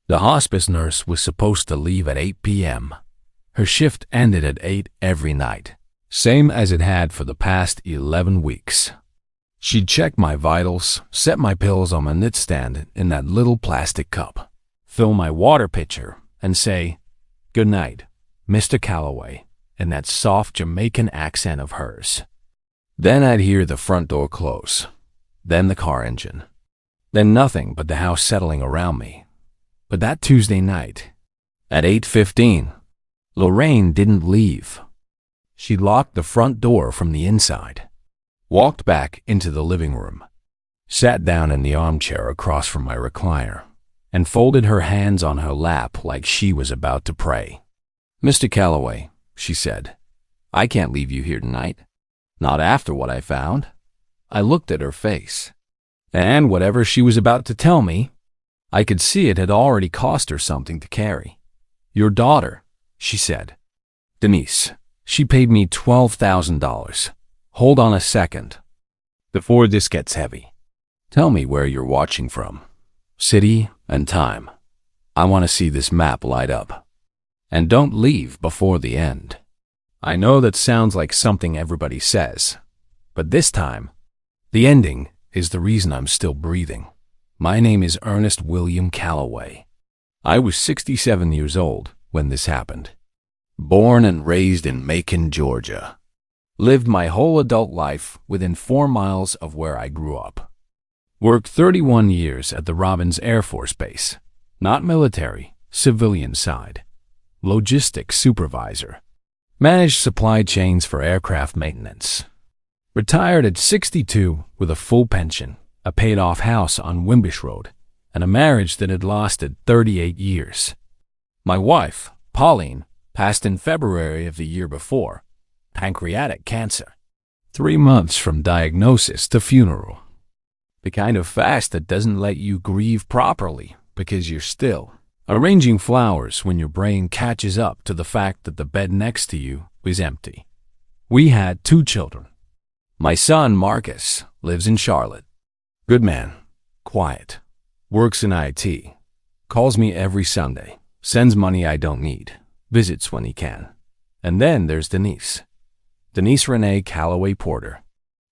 The hospice nurse was supposed to leave at 8 p.m. Her shift ended at 8 every night, same as it had for the past 11 weeks. She'd check my vitals, set my pills on my nightstand in that little plastic cup, fill my water pitcher, and say, "Good night, Mr. Calloway," in that soft Jamaican accent of hers. Then I'd hear the front door close, then the car engine, then nothing but the house settling around me. But that Tuesday night, at 8:15, Lorraine didn't leave. She locked the front door from the inside, walked back into the living room, sat down in the armchair across from my recliner, and folded her hands on her lap like she was about to pray. "Mr. Calloway," she said, "I can't leave you here tonight. Not after what I found." I looked at her face, and whatever she was about to tell me, I could see it had already cost her something to carry. "Your daughter," she said. "Denise. She paid me $12,000. Hold on a second. Before this gets heavy, tell me where you're watching from. City and time. I want to see this map light up. And don't leave before the end." I know that sounds like something everybody says, but this time, the ending is the reason I'm still breathing. My name is Ernest William Calloway. I was 67 years old when this happened. Born and raised in Macon, Georgia. Lived my whole adult life within 4 miles of where I grew up. Worked 31 years at the Robins Air Force Base. Not military, civilian side. Logistics supervisor. Managed supply chains for aircraft maintenance. Retired at 62 with a full pension, a paid-off house on Wimbish Road, and a marriage that had lasted 38 years. My wife, Pauline, passed in February of the year before, pancreatic cancer. 3 months from diagnosis to funeral. The kind of fast that doesn't let you grieve properly because you're still arranging flowers when your brain catches up to the fact that the bed next to you was empty. We had 2 children. My son, Marcus, lives in Charlotte. Good man, quiet, works in IT, calls me every Sunday, sends money I don't need, visits when he can. And then there's Denise. Denise Renee Calloway Porter.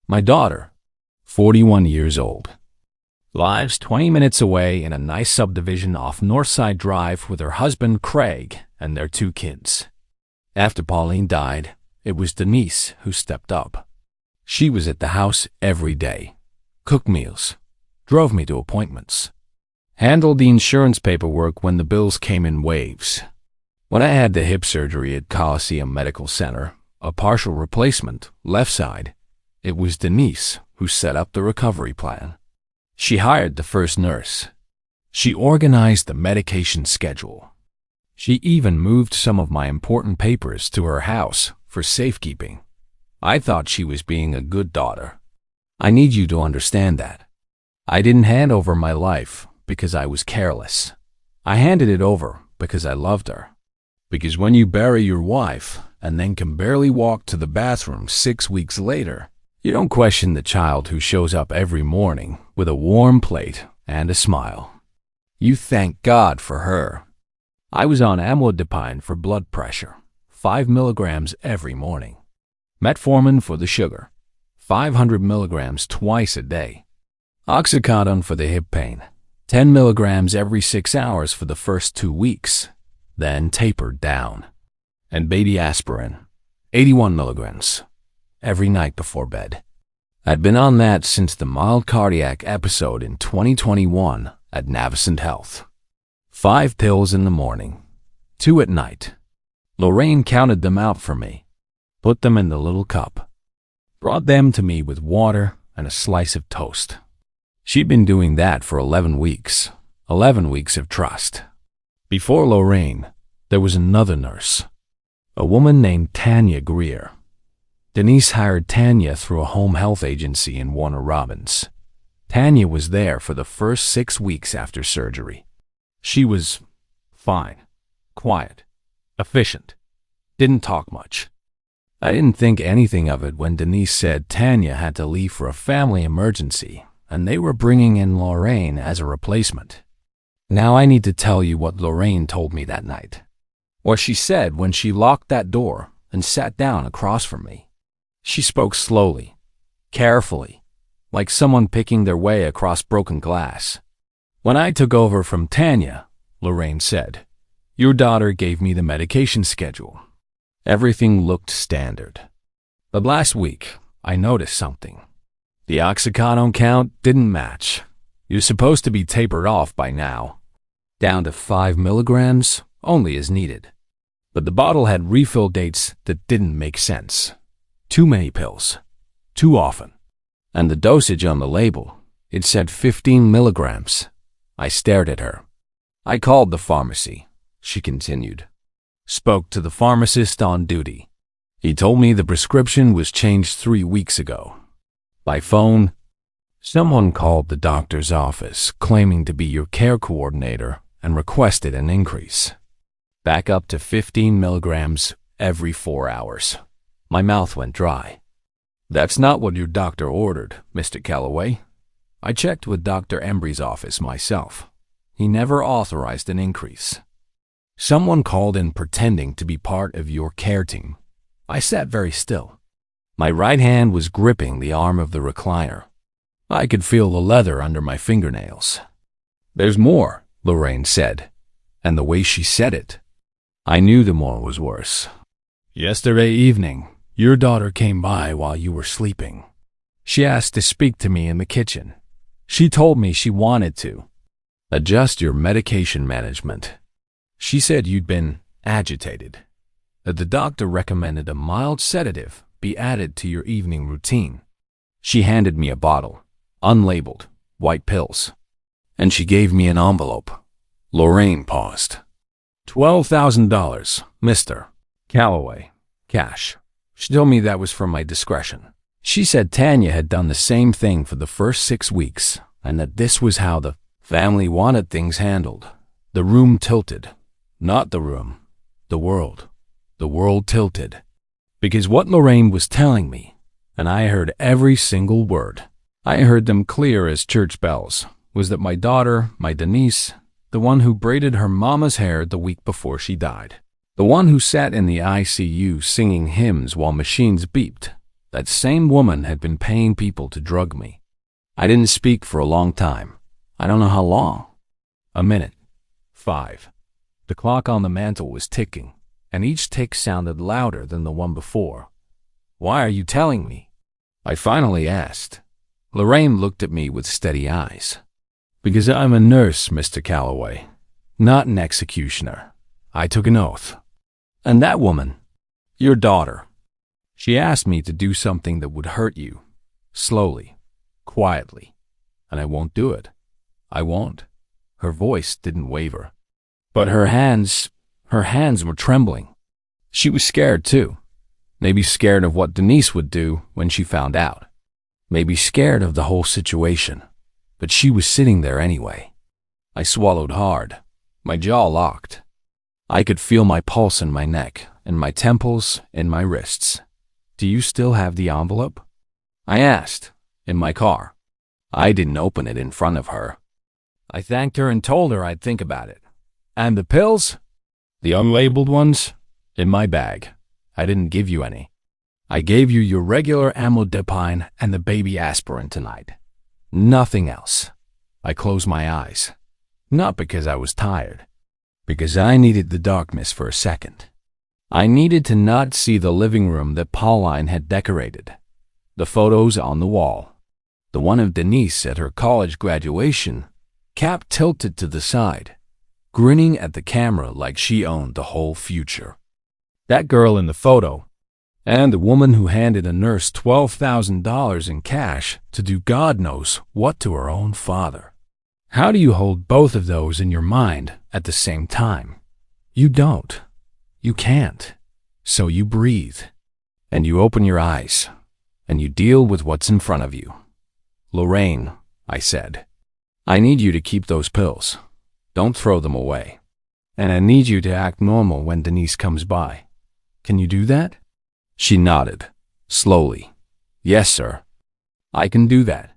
My daughter, 41 years old. Lives 20 minutes away in a nice subdivision off Northside Drive with her husband, Craig, and their 2 kids. After Pauline died, it was Denise who stepped up. She was at the house every day. Cooked meals, drove me to appointments, handled the insurance paperwork when the bills came in waves. When I had the hip surgery at Coliseum Medical Center, a partial replacement, left side, it was Denise who set up the recovery plan. She hired the first nurse. She organized the medication schedule. She even moved some of my important papers to her house for safekeeping. I thought she was being a good daughter. I need you to understand that. I didn't hand over my life because I was careless. I handed it over because I loved her. Because when you bury your wife and then can barely walk to the bathroom 6 weeks later, you don't question the child who shows up every morning with a warm plate and a smile. You thank God for her. I was on amlodipine for blood pressure, 5 milligrams every morning. Metformin for the sugar, 500 milligrams twice a day. Oxycodone for the hip pain, 10 milligrams every 6 hours for the first 2 weeks, then tapered down. And baby aspirin, 81 milligrams, every night before bed. I'd been on that since the mild cardiac episode in 2021 at Navicent Health. 5 pills in the morning, 2 at night. Lorraine counted them out for me, put them in the little cup, brought them to me with water and a slice of toast. She'd been doing that for 11 weeks, 11 weeks of trust. Before Lorraine, there was another nurse, a woman named Tanya Greer. Denise hired Tanya through a home health agency in Warner Robins. Tanya was there for the first 6 weeks after surgery. She was fine, quiet, efficient, didn't talk much. I didn't think anything of it when Denise said Tanya had to leave for a family emergency and they were bringing in Lorraine as a replacement. Now I need to tell you what Lorraine told me that night. What she said when she locked that door and sat down across from me. She spoke slowly, carefully, like someone picking their way across broken glass. When I took over from Tanya, Lorraine said, your daughter gave me the medication schedule. Everything looked standard. But last week, I noticed something. The oxycodone count didn't match. You're supposed to be tapered off by now, down to 5 milligrams, only as needed. But the bottle had refill dates that didn't make sense. Too many pills, too often. And the dosage on the label, it said 15 milligrams. I stared at her. I called the pharmacy, she continued. Spoke to the pharmacist on duty. He told me the prescription was changed 3 weeks ago. By phone, someone called the doctor's office claiming to be your care coordinator and requested an increase. Back up to 15 milligrams every 4 hours. My mouth went dry. That's not what your doctor ordered, Mr. Calloway. I checked with Dr. Embry's office myself. He never authorized an increase. Someone called in pretending to be part of your care team. I sat very still. My right hand was gripping the arm of the recliner. I could feel the leather under my fingernails. There's more, Lorraine said, and the way she said it, I knew the more was worse. Yesterday evening, your daughter came by while you were sleeping. She asked to speak to me in the kitchen. She told me she wanted to adjust your medication management. She said you'd been agitated, that the doctor recommended a mild sedative be added to your evening routine. She handed me a bottle, unlabeled, white pills, and she gave me an envelope. Lorraine paused. $12,000, Mr. Calloway, cash. She told me that was for my discretion. She said Tanya had done the same thing for the first 6 weeks, and that this was how the family wanted things handled. The room tilted. Not the room, the world. The world tilted. Because what Lorraine was telling me, and I heard every single word, I heard them clear as church bells, was that my daughter, my Denise, the one who braided her mama's hair the week before she died, the one who sat in the ICU singing hymns while machines beeped, that same woman had been paying people to drug me. I didn't speak for a long time. I don't know how long. A minute. 5. The clock on the mantel was ticking, and each tick sounded louder than the one before. Why are you telling me? I finally asked. Lorraine looked at me with steady eyes. Because I'm a nurse, Mr. Calloway, not an executioner. I took an oath. And that woman, your daughter, she asked me to do something that would hurt you, slowly, quietly, and I won't do it. I won't. Her voice didn't waver. But her hands were trembling. She was scared too. Maybe scared of what Denise would do when she found out. Maybe scared of the whole situation. But she was sitting there anyway. I swallowed hard. My jaw locked. I could feel my pulse in my neck, in my temples, in my wrists. Do you still have the envelope? I asked, in my car. I didn't open it in front of her. I thanked her and told her I'd think about it. And the pills? The unlabeled ones? In my bag. I didn't give you any. I gave you your regular amlodipine and the baby aspirin tonight. Nothing else. I closed my eyes. Not because I was tired. Because I needed the darkness for a second. I needed to not see the living room that Pauline had decorated. The photos on the wall. The one of Denise at her college graduation, cap tilted to the side, grinning at the camera like she owned the whole future. That girl in the photo, and the woman who handed a nurse $12,000 in cash to do God knows what to her own father. How do you hold both of those in your mind at the same time? You don't. You can't. So you breathe, and you open your eyes, and you deal with what's in front of you. Lorraine, I said, I need you to keep those pills. Don't throw them away. And I need you to act normal when Denise comes by. Can you do that? She nodded, slowly. Yes, sir. I can do that.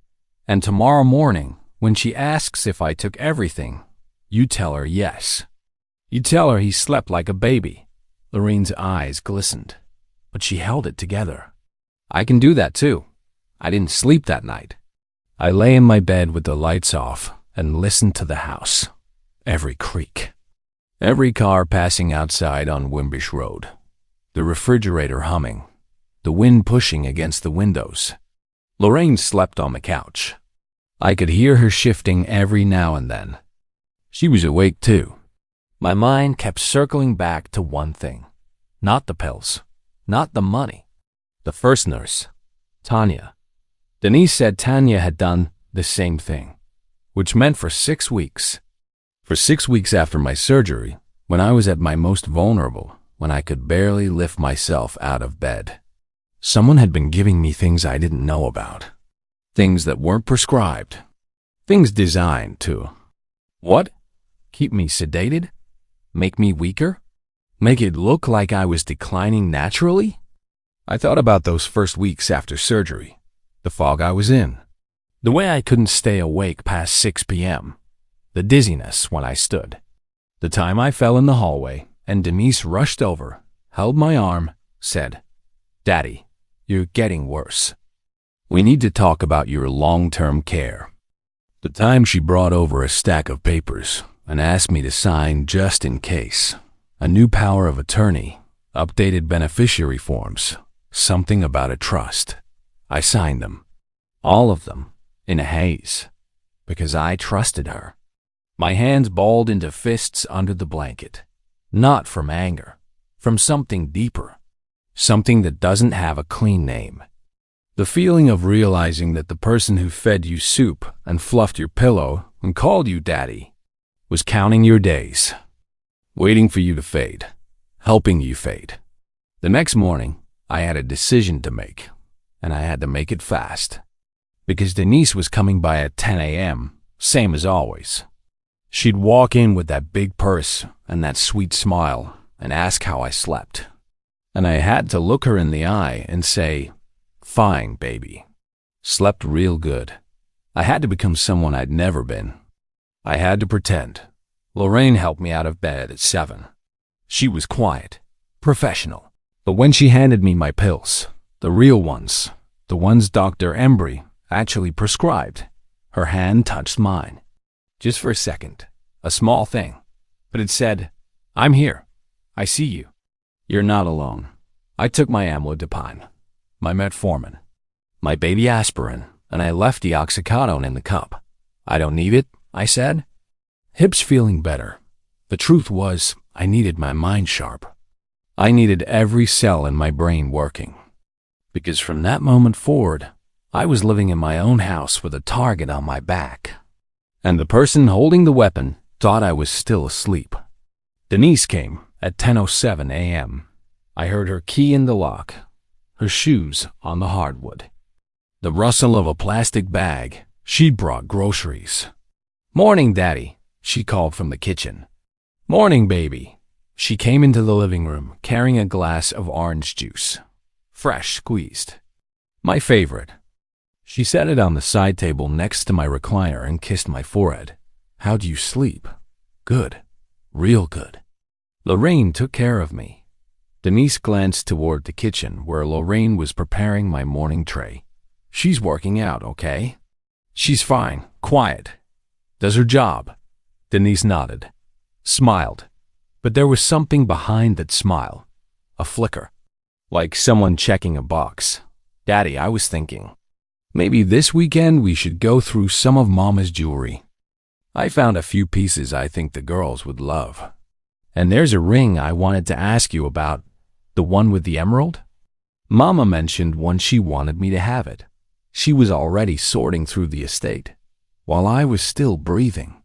And tomorrow morning, when she asks if I took everything, You tell her yes. You tell her he slept like a baby. Lorraine's eyes glistened, but she held it together. I can do that too. I didn't sleep that night. I lay in my bed with the lights off and listened to the house. Every creak. Every car passing outside on Wimbish Road. The refrigerator humming. The wind pushing against the windows. Lorraine slept on the couch. I could hear her shifting every now and then. She was awake too. My mind kept circling back to one thing. Not the pills. Not the money. The first nurse. Tanya. Denise said Tanya had done the same thing, which meant for 6 weeks. For 6 weeks after my surgery, when I was at my most vulnerable, when I could barely lift myself out of bed, someone had been giving me things I didn't know about. Things that weren't prescribed. Things designed to. What? Keep me sedated? Make me weaker? Make it look like I was declining naturally? I thought about those first weeks after surgery, the fog I was in, the way I couldn't stay awake past 6 p.m., the dizziness when I stood, the time I fell in the hallway and Denise rushed over, held my arm, said, "Daddy, you're getting worse. We need to talk about your long-term care." The time she brought over a stack of papers and asked me to sign just in case. A new power of attorney, updated beneficiary forms, something about a trust. I signed them. All of them, in a haze, because I trusted her. My hands balled into fists under the blanket. Not from anger, from something deeper. Something that doesn't have a clean name. The feeling of realizing that the person who fed you soup and fluffed your pillow and called you daddy was counting your days, waiting for you to fade, helping you fade. The next morning, I had a decision to make, and I had to make it fast, because Denise was coming by at 10 a.m., same as always. She'd walk in with that big purse and that sweet smile and ask how I slept. And I had to look her in the eye and say, "Fine, baby. Slept real good." I had to become someone I'd never been. I had to pretend. Lorraine helped me out of bed at 7. She was quiet, professional. But when she handed me my pills, the real ones, the ones Dr. Embry actually prescribed, her hand touched mine. Just for a second, a small thing. But it said, "I'm here. I see you. You're not alone." I took my amlodipine, my metformin, my baby aspirin, and I left the oxycodone in the cup. "I don't need it," I said. Hips feeling better. The truth was, I needed my mind sharp. I needed every cell in my brain working. Because from that moment forward, I was living in my own house with a target on my back. And the person holding the weapon thought I was still asleep. Denise came at 10:07 a.m. I heard her key in the lock, her shoes on the hardwood, the rustle of a plastic bag. She'd brought groceries. "Morning, Daddy," she called from the kitchen. "Morning, baby." She came into the living room carrying a glass of orange juice, fresh squeezed. My favorite. She set it on the side table next to my recliner and kissed my forehead. "How do you sleep?" "Good. Real good." Lorraine took care of me. Denise glanced toward the kitchen where Lorraine was preparing my morning tray. "She's working out, okay?" "She's fine. Quiet. Does her job." Denise nodded, smiled. But there was something behind that smile. A flicker. Like someone checking a box. "Daddy, I was thinking, maybe this weekend we should go through some of Mama's jewelry. I found a few pieces I think the girls would love. And there's a ring I wanted to ask you about, the one with the emerald. Mama mentioned when she wanted me to have it. She was already sorting through the estate, while I was still breathing."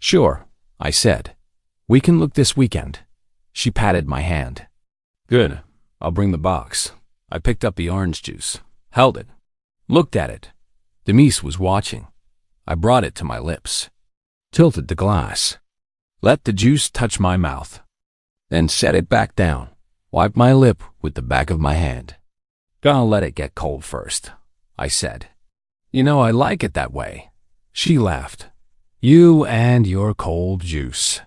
"Sure," I said. "We can look this weekend." She patted my hand. "Good. I'll bring the box." I picked up the orange juice, held it, looked at it. Denise was watching. I brought it to my lips, tilted the glass, let the juice touch my mouth, then set it back down, wiped my lip with the back of my hand. "Gonna let it get cold first," I said. "You know, I like it that way." She laughed. You and your cold juice.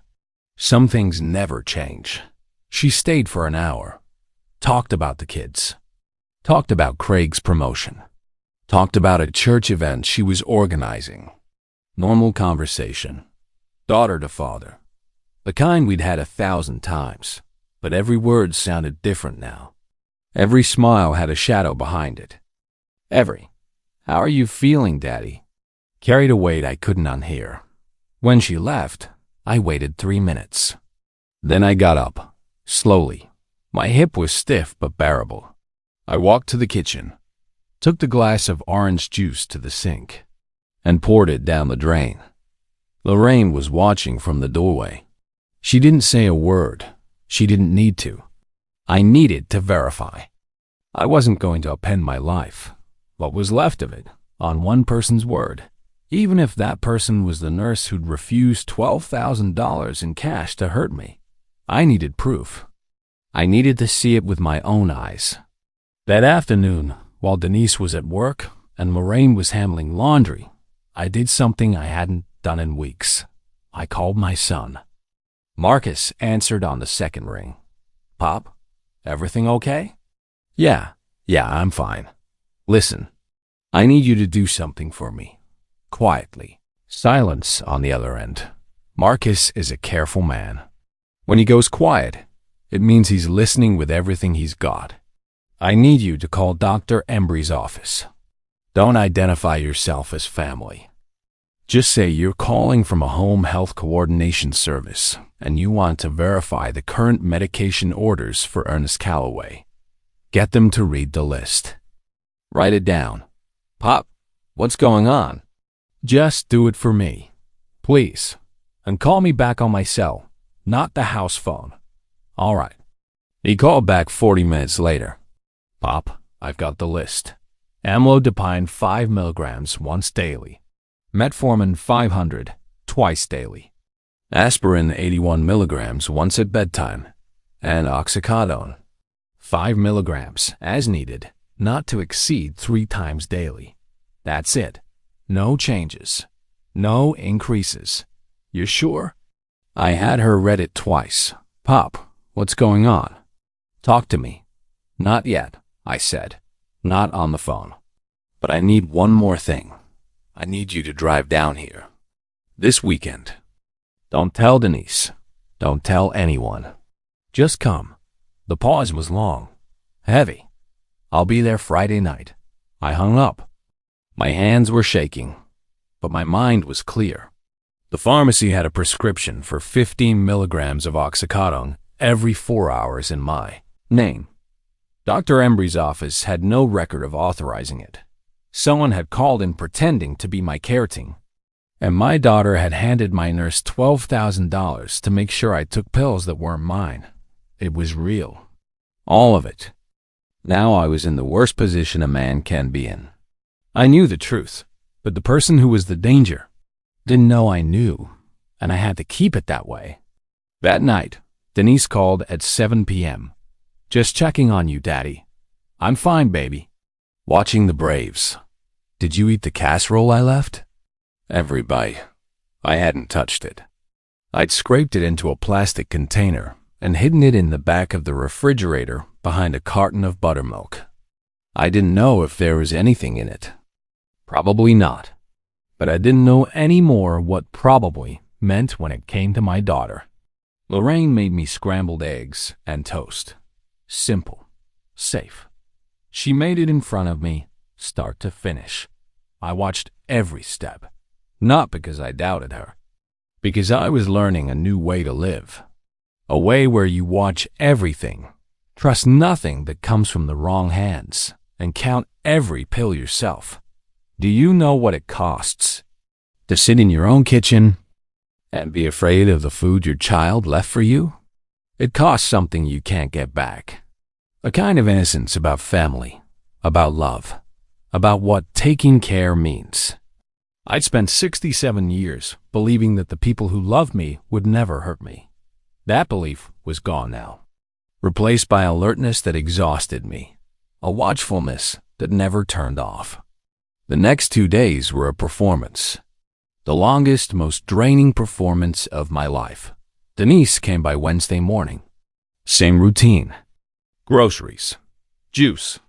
Some things never change. She stayed for an hour, talked about the kids, talked about Craig's promotion, talked about a church event she was organizing. Normal conversation. Daughter to father. The kind we'd had 1,000 times, but every word sounded different now. Every smile had a shadow behind it. How are you feeling, Daddy? Carried a weight I couldn't unhear. When she left, I waited 3 minutes. Then I got up, slowly. My hip was stiff but bearable. I walked to the kitchen, took the glass of orange juice to the sink, and poured it down the drain. Lorraine was watching from the doorway. She didn't say a word. She didn't need to. I needed to verify. I wasn't going to append my life, what was left of it, on one person's word, even if that person was the nurse who'd refused $12,000 in cash to hurt me. I needed proof. I needed to see it with my own eyes. That afternoon, while Denise was at work and Lorraine was handling laundry, I did something I hadn't done in weeks. I called my son. Marcus answered on the second ring. Pop, everything okay? Yeah, I'm fine. Listen, I need you to do something for me. Quietly. Silence on the other end. Marcus is a careful man. When he goes quiet, it means he's listening with everything he's got. I need you to call Dr. Embry's office. Don't identify yourself as family. Just say you're calling from a home health coordination service and you want to verify the current medication orders for Ernest Calloway. Get them to read the list. Write it down. Pop, what's going on? Just do it for me, please, and call me back on my cell, not the house phone. All right. He called back 40 minutes later. Pop, I've got the list. Amlodipine 5 milligrams once daily. Metformin 500 twice daily. Aspirin 81 milligrams once at bedtime. And oxycodone 5 milligrams as needed, not to exceed 3 times daily. That's it. No changes. No increases. You sure? I had her read it twice. Pop, what's going on? Talk to me. Not yet, I said. Not on the phone. But I need one more thing. I need you to drive down here. This weekend. Don't tell Denise. Don't tell anyone. Just come. The pause was long. Heavy. I'll be there Friday night. I hung up. My hands were shaking, but my mind was clear. The pharmacy had a prescription for 15 milligrams of oxycodone every 4 hours in my name. Dr. Embry's office had no record of authorizing it. Someone had called in pretending to be my care team, and my daughter had handed my nurse $12,000 to make sure I took pills that weren't mine. It was real. All of it. Now I was in the worst position a man can be in. I knew the truth, but the person who was the danger didn't know I knew, and I had to keep it that way. That night, Denise called at 7 p.m. Just checking on you, Daddy. I'm fine, baby. Watching the Braves. Did you eat the casserole I left? Every bite. I hadn't touched it. I'd scraped it into a plastic container and hidden it in the back of the refrigerator behind a carton of buttermilk. I didn't know if there was anything in it. Probably not. But I didn't know any more what probably meant when it came to my daughter. Lorraine made me scrambled eggs and toast. Simple. Safe. She made it in front of me, start to finish. I watched every step. Not because I doubted her. Because I was learning a new way to live. A way where you watch everything, trust nothing that comes from the wrong hands, and count every pill yourself. Do you know what it costs to sit in your own kitchen and be afraid of the food your child left for you? It costs something you can't get back. A kind of innocence about family, about love, about what taking care means. I'd spent 67 years believing that the people who loved me would never hurt me. That belief was gone now, replaced by alertness that exhausted me, a watchfulness that never turned off. The next 2 days were a performance. The longest, most draining performance of my life. Denise came by Wednesday morning. Same routine. Groceries. Juice.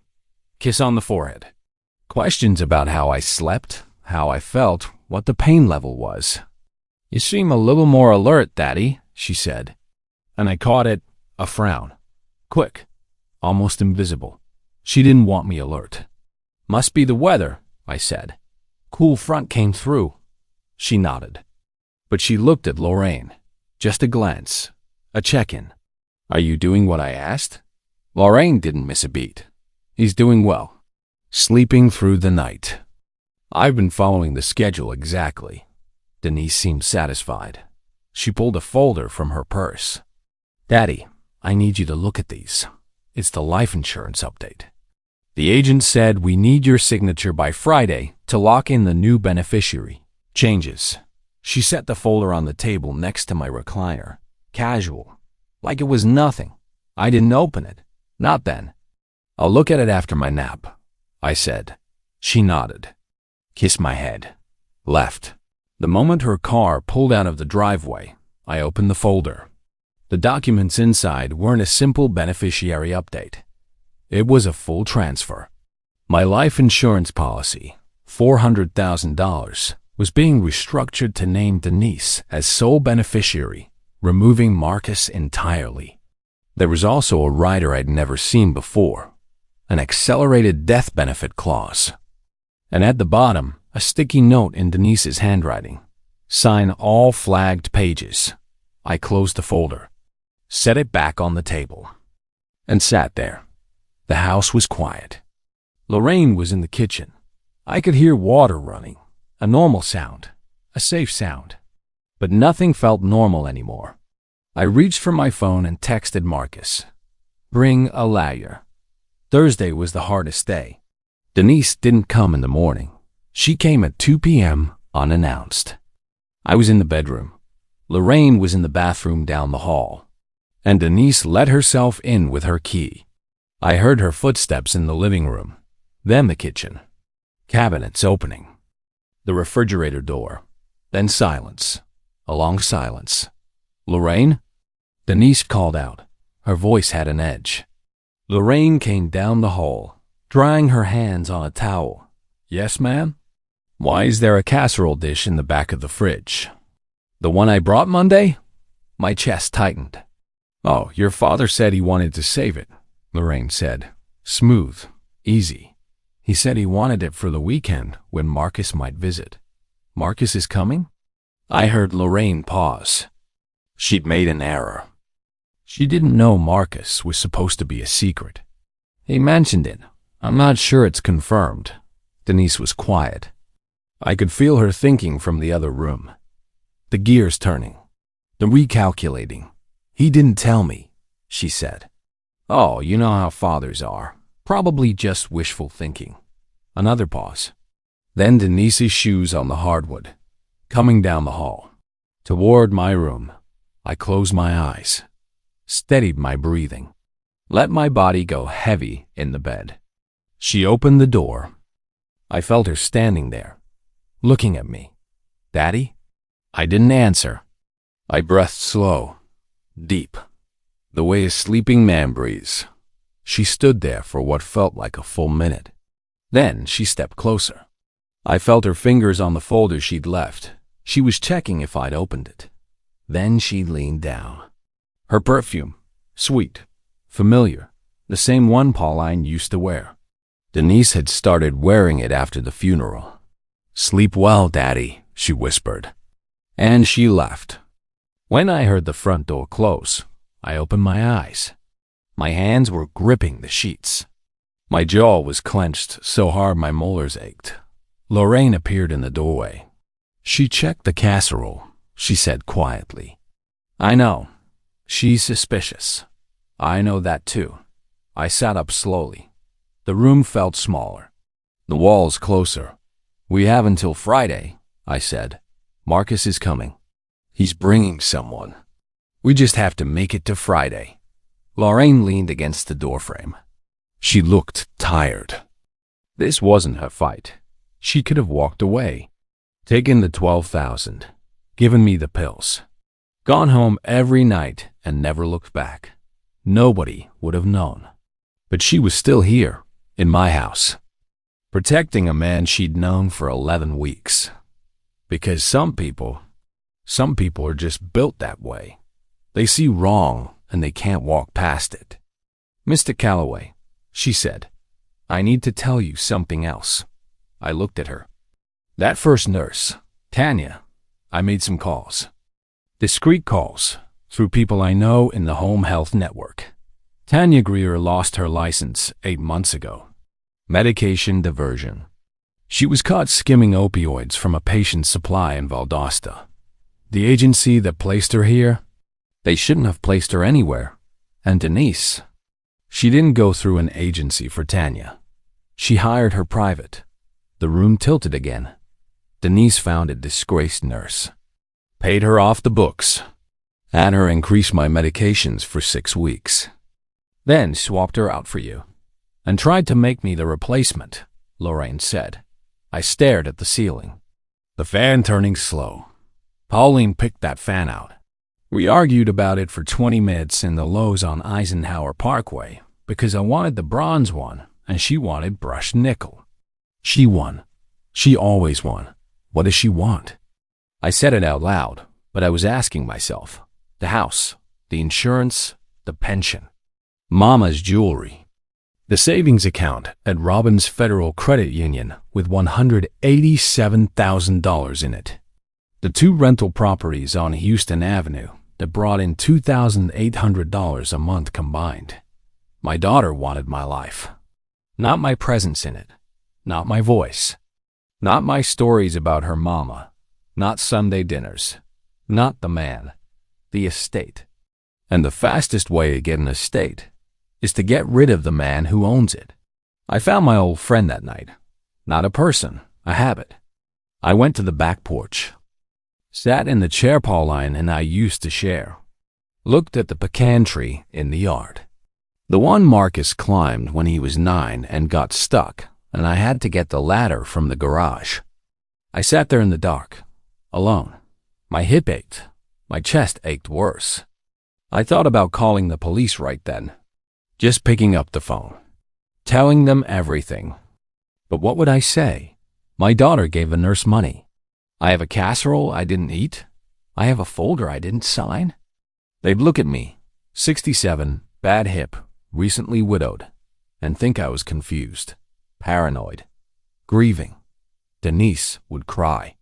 Kiss on the forehead. Questions about how I slept, how I felt, what the pain level was. "You seem a little more alert, Daddy," she said. And I caught it, a frown. Quick, almost invisible. She didn't want me alert. "Must be the weather," I said. "Cool front came through." She nodded. But she looked at Lorraine. Just a glance. A check-in. "Are you doing what I asked?" Lorraine didn't miss a beat. "He's doing well. Sleeping through the night." "I've been following the schedule exactly." Denise seemed satisfied. She pulled a folder from her purse. "Daddy, I need you to look at these. It's the life insurance update. The agent said we need your signature by Friday to lock in the new beneficiary. Changes." She set the folder on the table next to my recliner. Casual. Like it was nothing. I didn't open it. Not then. "I'll look at it after my nap," I said. She nodded. Kissed my head. Left. The moment her car pulled out of the driveway, I opened the folder. The documents inside weren't a simple beneficiary update. It was a full transfer. My life insurance policy, $400,000, was being restructured to name Denise as sole beneficiary, removing Marcus entirely. There was also a rider I'd never seen before, an accelerated death benefit clause. And at the bottom, a sticky note in Denise's handwriting. "Sign all flagged pages." I closed the folder, set it back on the table, and sat there. The house was quiet. Lorraine was in the kitchen. I could hear water running, a normal sound, a safe sound. But nothing felt normal anymore. I reached for my phone and texted Marcus. "Bring a lawyer." Thursday was the hardest day. Denise didn't come in the morning. She came at 2 p.m. unannounced. I was in the bedroom. Lorraine was in the bathroom down the hall. And Denise let herself in with her key. I heard her footsteps in the living room, then the kitchen. Cabinets opening. The refrigerator door. Then silence. A long silence. "Lorraine?" Denise called out. Her voice had an edge. Lorraine came down the hall, drying her hands on a towel. "Yes, ma'am?" "Why is there a casserole dish in the back of the fridge?" "The one I brought Monday?" My chest tightened. "Oh, your father said he wanted to save it," Lorraine said. Smooth, easy. "He said he wanted it for the weekend when Marcus might visit." "Marcus is coming?" I heard Lorraine pause. She'd made an error. She didn't know Marcus was supposed to be a secret. "He mentioned it. I'm not sure it's confirmed." Denise was quiet. I could feel her thinking from the other room. The gears turning. The recalculating. "He didn't tell me," she said. "Oh, you know how fathers are. Probably just wishful thinking." Another pause. Then Denise's shoes on the hardwood, coming down the hall. Toward my room. I closed my eyes, steadied my breathing, let my body go heavy in the bed. She opened the door. I felt her standing there, looking at me. "Daddy?" I didn't answer. I breathed slow, deep, the way a sleeping man breathes. She stood there for what felt like a full minute. Then she stepped closer. I felt her fingers on the folder she'd left. She was checking if I'd opened it. Then she leaned down. Her perfume, sweet, familiar, the same one Pauline used to wear. Denise had started wearing it after the funeral. "Sleep well, Daddy," she whispered. And she left. When I heard the front door close, I opened my eyes. My hands were gripping the sheets. My jaw was clenched so hard my molars ached. Lorraine appeared in the doorway. She checked the casserole, she said quietly. "I know. She's suspicious. I know that too." I sat up slowly. The room felt smaller. The walls closer. "We have until Friday," I said. "Marcus is coming. He's bringing someone. We just have to make it to Friday." Lorraine leaned against the doorframe. She looked tired. This wasn't her fight. She could have walked away. taken the 12,000, given me the pills, gone home every night and never looked back. Nobody would have known. But she was still here, in my house, protecting a man she'd known for 11 weeks. Because some people are just built that way. They see wrong and they can't walk past it. "Mr. Calloway," she said, "I need to tell you something else." I looked at her. That first nurse, Tanya, I made some calls. Discreet calls, through people I know in the home health network. Tanya Greer lost her license 8 months ago. Medication diversion. She was caught skimming opioids from a patient's supply in Valdosta. The agency that placed her here, they shouldn't have placed her anywhere. And Denise, she didn't go through an agency for Tanya. She hired her private. The room tilted again. Denise found a disgraced nurse, paid her off the books, had her increase my medications for 6 weeks, then swapped her out for you, and tried to make me the replacement, Lorraine said. I stared at the ceiling, the fan turning slow. Pauline picked that fan out. We argued about it for 20 minutes in the Lowe's on Eisenhower Parkway because I wanted the bronze one and she wanted brushed nickel. She won. She always won. What does she want? I said it out loud, but I was asking myself. The house, the insurance, the pension, Mama's jewelry, the savings account at Robbins Federal Credit Union with $187,000 in it, the 2 rental properties on Houston Avenue that brought in $2,800 a month combined. My daughter wanted my life, not my presence in it, not my voice, not my stories about her mama, not Sunday dinners, not the man, the estate. And the fastest way to get an estate is to get rid of the man who owns it. I found my old friend that night. Not a person, a habit. I went to the back porch, sat in the chair Pauline and I used to share, looked at the pecan tree in the yard, the one Marcus climbed when he was 9 and got stuck, and I had to get the ladder from the garage. I sat there in the dark, alone. My hip ached. My chest ached worse. I thought about calling the police right then, just picking up the phone, telling them everything. But what would I say? My daughter gave a nurse money. I have a casserole I didn't eat. I have a folder I didn't sign. They'd look at me, 67, bad hip, recently widowed, and think I was confused, paranoid, grieving. Denise would cry.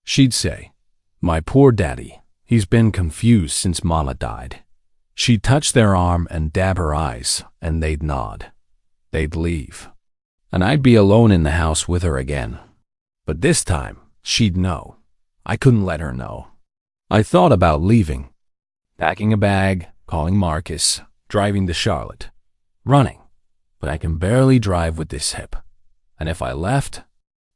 She'd say, "My poor daddy, he's been confused since Mama died." She'd touch their arm and dab her eyes, and they'd nod. They'd leave. And I'd be alone in the house with her again. But this time, she'd know. I couldn't let her know. I thought about leaving, packing a bag, calling Marcus, driving to Charlotte, running. But I can barely drive with this hip. And if I left,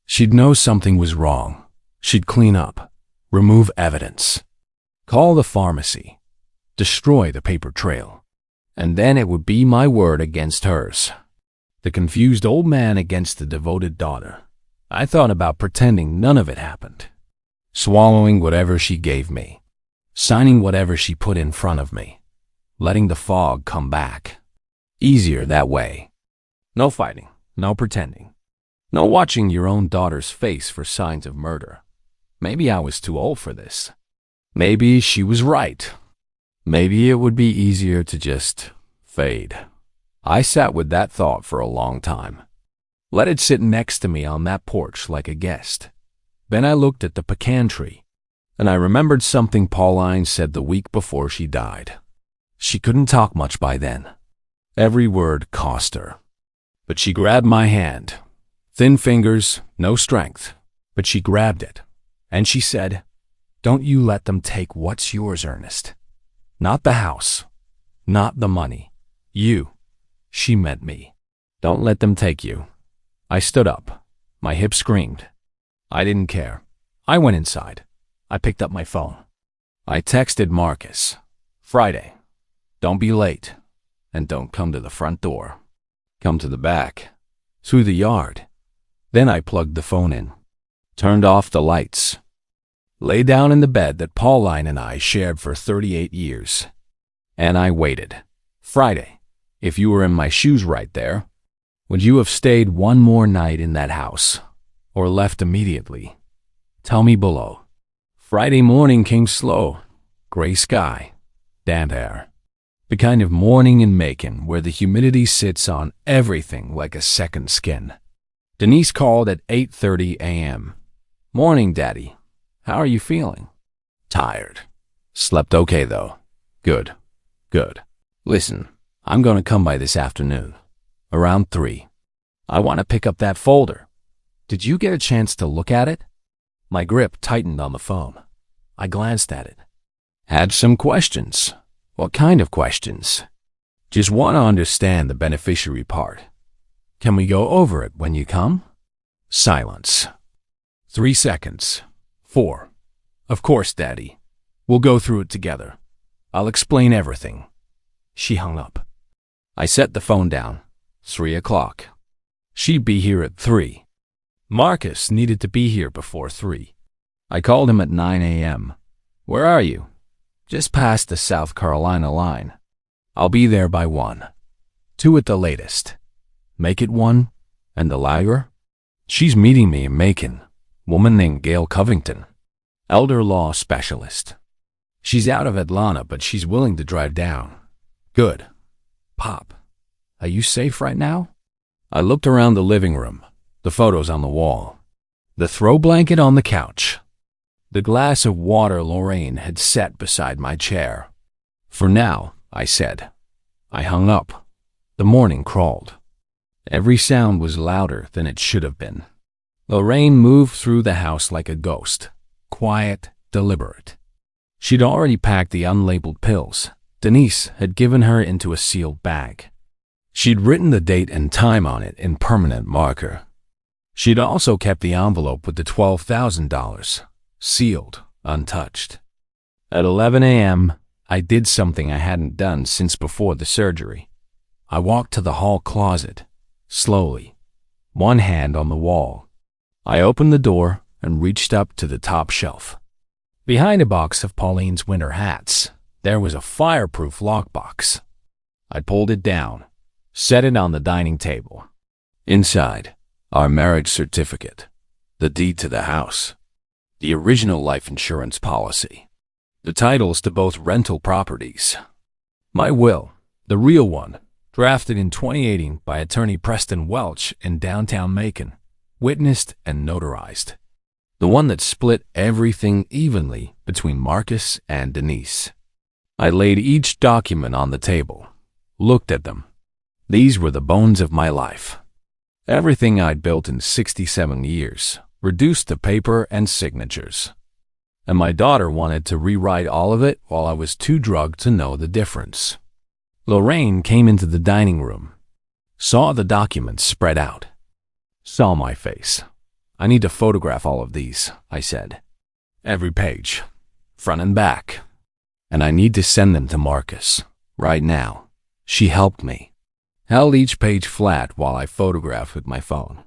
she'd know something was wrong. She'd clean up, remove evidence, call the pharmacy, destroy the paper trail. And then it would be my word against hers. The confused old man against the devoted daughter. I thought about pretending none of it happened, swallowing whatever she gave me, signing whatever she put in front of me, letting the fog come back. Easier that way. No fighting, no pretending, no watching your own daughter's face for signs of murder. Maybe I was too old for this. Maybe she was right. Maybe it would be easier to just fade. I sat with that thought for a long time. Let it sit next to me on that porch like a guest. Then I looked at the pecan tree, and I remembered something Pauline said the week before she died. She couldn't talk much by then. Every word cost her. But she grabbed my hand. Thin fingers, no strength, but she grabbed it. And she said, "Don't you let them take what's yours, Ernest. Not the house, not the money. You." She meant me. "Don't let them take you." I stood up. My hip screamed. I didn't care. I went inside. I picked up my phone. I texted Marcus. "Friday. Don't be late. And don't come to the front door. Come to the back. Through the yard." Then I plugged the phone in. turned off the lights, lay down in the bed that Pauline and I shared for 38 years, and I waited. Friday, if you were in my shoes right there, would you have stayed one more night in that house, or left immediately? Tell me below. Friday morning came slow, gray sky, damp air. The kind of morning in Macon where the humidity sits on everything like a second skin. Denise called at 8:30 a.m. Morning, Daddy. How are you feeling? Tired. Slept okay, though. Good. Good. Listen, I'm going to come by this afternoon, around 3. I want to pick up that folder. Did you get a chance to look at it? My grip tightened on the phone. I glanced at it. Had some questions. What kind of questions? Just want to understand the beneficiary part. Can we go over it when you come? Silence. 3 seconds. 4. Of course, Daddy. We'll go through it together. I'll explain everything. She hung up. I set the phone down. 3 o'clock. She'd be here at 3. Marcus needed to be here before 3. I called him at 9 a.m. Where are you? Just past the South Carolina line. I'll be there by 1. 2 at the latest. Make it 1? And the lawyer? She's meeting me in Macon. Woman named Gail Covington. Elder law specialist. She's out of Atlanta, but she's willing to drive down. Good. Pop, are you safe right now? I looked around the living room, the photos on the wall, the throw blanket on the couch, the glass of water Lorraine had set beside my chair. For now, I said. I hung up. The morning crawled. Every sound was louder than it should have been. Lorraine moved through the house like a ghost, quiet, deliberate. She'd already packed the unlabeled pills Denise had given her into a sealed bag. She'd written the date and time on it in permanent marker. She'd also kept the envelope with the $12,000, sealed, untouched. At 11 a.m., I did something I hadn't done since before the surgery. I walked to the hall closet, slowly, one hand on the wall. I opened the door and reached up to the top shelf. Behind a box of Pauline's winter hats, there was a fireproof lockbox. I pulled it down, set it on the dining table. Inside, our marriage certificate, the deed to the house, the original life insurance policy, the titles to both rental properties. My will, the real one, drafted in 2018 by attorney Preston Welch in downtown Macon, witnessed and notarized. The one that split everything evenly between Marcus and Denise. I laid each document on the table, looked at them. These were the bones of my life. Everything I'd built in 67 years, reduced to paper and signatures. And my daughter wanted to rewrite all of it while I was too drugged to know the difference. Lorraine came into the dining room, saw the documents spread out, saw my face. I need to photograph all of these, I said. Every page, front and back. And I need to send them to Marcus, right now. She helped me. Held each page flat while I photographed with my phone.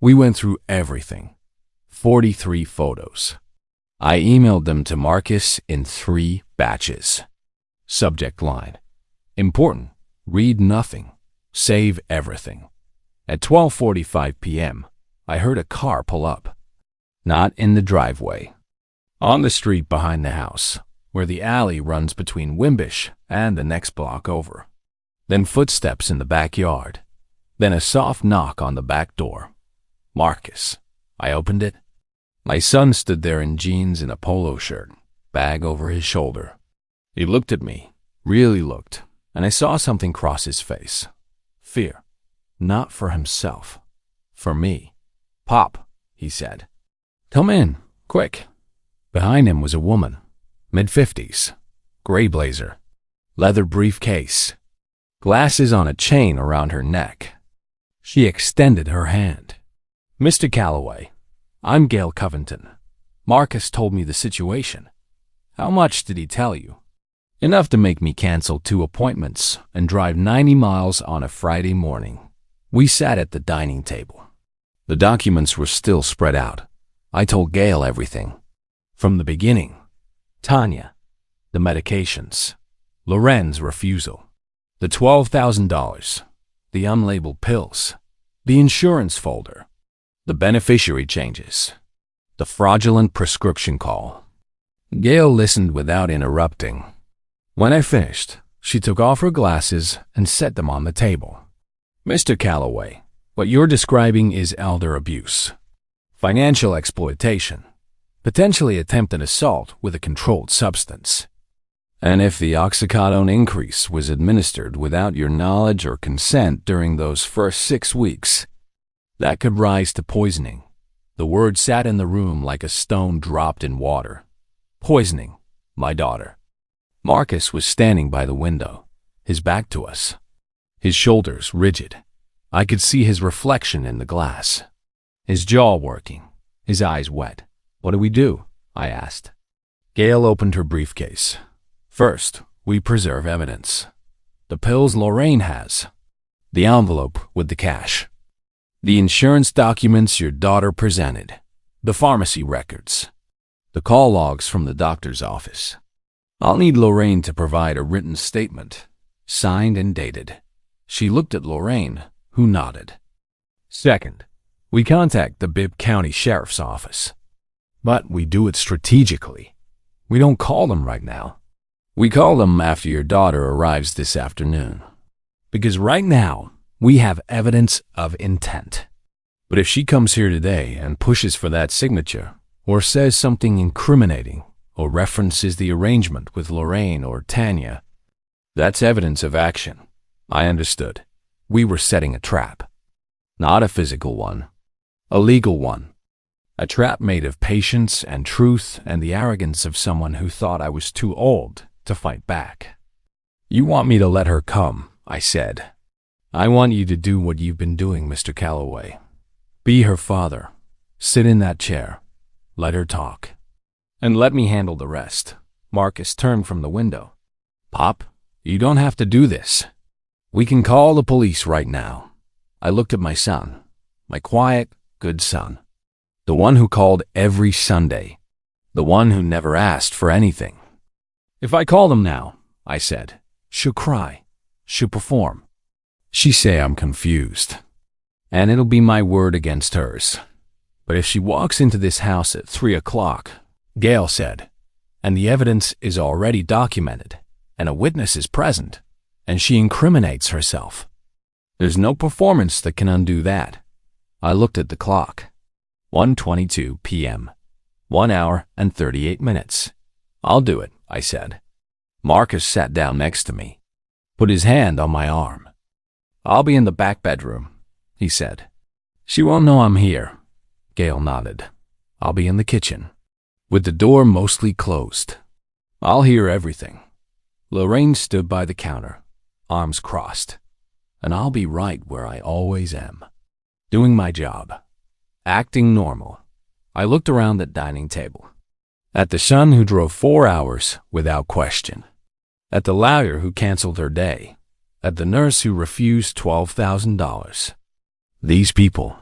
We went through everything. 43 photos. I emailed them to Marcus in 3 batches. Subject line. Important. Read nothing. Save everything. At 12:45 p.m., I heard a car pull up. Not in the driveway. On the street behind the house, where the alley runs between Wimbish and the next block over. Then footsteps in the backyard. Then a soft knock on the back door. Marcus. I opened it. My son stood there in jeans and a polo shirt, bag over his shoulder. He looked at me, really looked, and I saw something cross his face. Fear. Not for himself. For me. Pop, he said. Come in, quick. Behind him was a woman, mid-50s, gray blazer, leather briefcase, glasses on a chain around her neck. She extended her hand. Mr. Calloway, I'm Gail Covington. Marcus told me the situation. How much did he tell you? Enough to make me cancel 2 appointments and drive 90 miles on a Friday morning. We sat at the dining table. The documents were still spread out. I told Gail everything. From the beginning. Tanya, the medications, Loren's refusal, the $12,000, the unlabeled pills, the insurance folder, the beneficiary changes, the fraudulent prescription call. Gail listened without interrupting. When I finished, she took off her glasses and set them on the table. Mr. Calloway, what you're describing is elder abuse, financial exploitation, potentially attempted assault with a controlled substance. And if the oxycodone increase was administered without your knowledge or consent during those first 6 weeks, that could rise to poisoning. The word sat in the room like a stone dropped in water. Poisoning, my daughter. Marcus was standing by the window, his back to us, his shoulders rigid. I could see his reflection in the glass, his jaw working, his eyes wet. What do we do? I asked. Gail opened her briefcase. First, we preserve evidence. The pills Lorraine has, the envelope with the cash, the insurance documents your daughter presented, the pharmacy records, the call logs from the doctor's office. I'll need Lorraine to provide a written statement, signed and dated. She looked at Lorraine, who nodded. Second, we contact the Bibb County Sheriff's Office. But we do it strategically. We don't call them right now. We call them after your daughter arrives this afternoon. Because right now, we have evidence of intent. But if she comes here today and pushes for that signature, or says something incriminating, or references the arrangement with Lorraine or Tanya, that's evidence of action. I understood. We were setting a trap. Not a physical one. A legal one. A trap made of patience and truth and the arrogance of someone who thought I was too old to fight back. You want me to let her come, I said. I want you to do what you've been doing, Mr. Calloway. Be her father. Sit in that chair. Let her talk. And let me handle the rest. Marcus turned from the window. Pop, you don't have to do this. We can call the police right now. I looked at my son, my quiet, good son. The one who called every Sunday. The one who never asked for anything. If I call them now, I said, she'll cry. She'll perform. She say I'm confused. And it'll be my word against hers. But if she walks into this house at 3 o'clock, Gail said, and the evidence is already documented, and a witness is present, and she incriminates herself, there's no performance that can undo that. I looked at the clock. 1:22 p.m. 1 hour and 38 minutes. I'll do it, I said. Marcus sat down next to me, put his hand on my arm. I'll be in the back bedroom, he said. She won't know I'm here. Gail nodded. I'll be in the kitchen, with the door mostly closed. I'll hear everything. Lorraine stood by the counter, arms crossed, and I'll be right where I always am, doing my job, acting normal. I looked around the dining table, at the son who drove 4 hours without question, at the lawyer who canceled her day, at the nurse who refused $12,000. These people,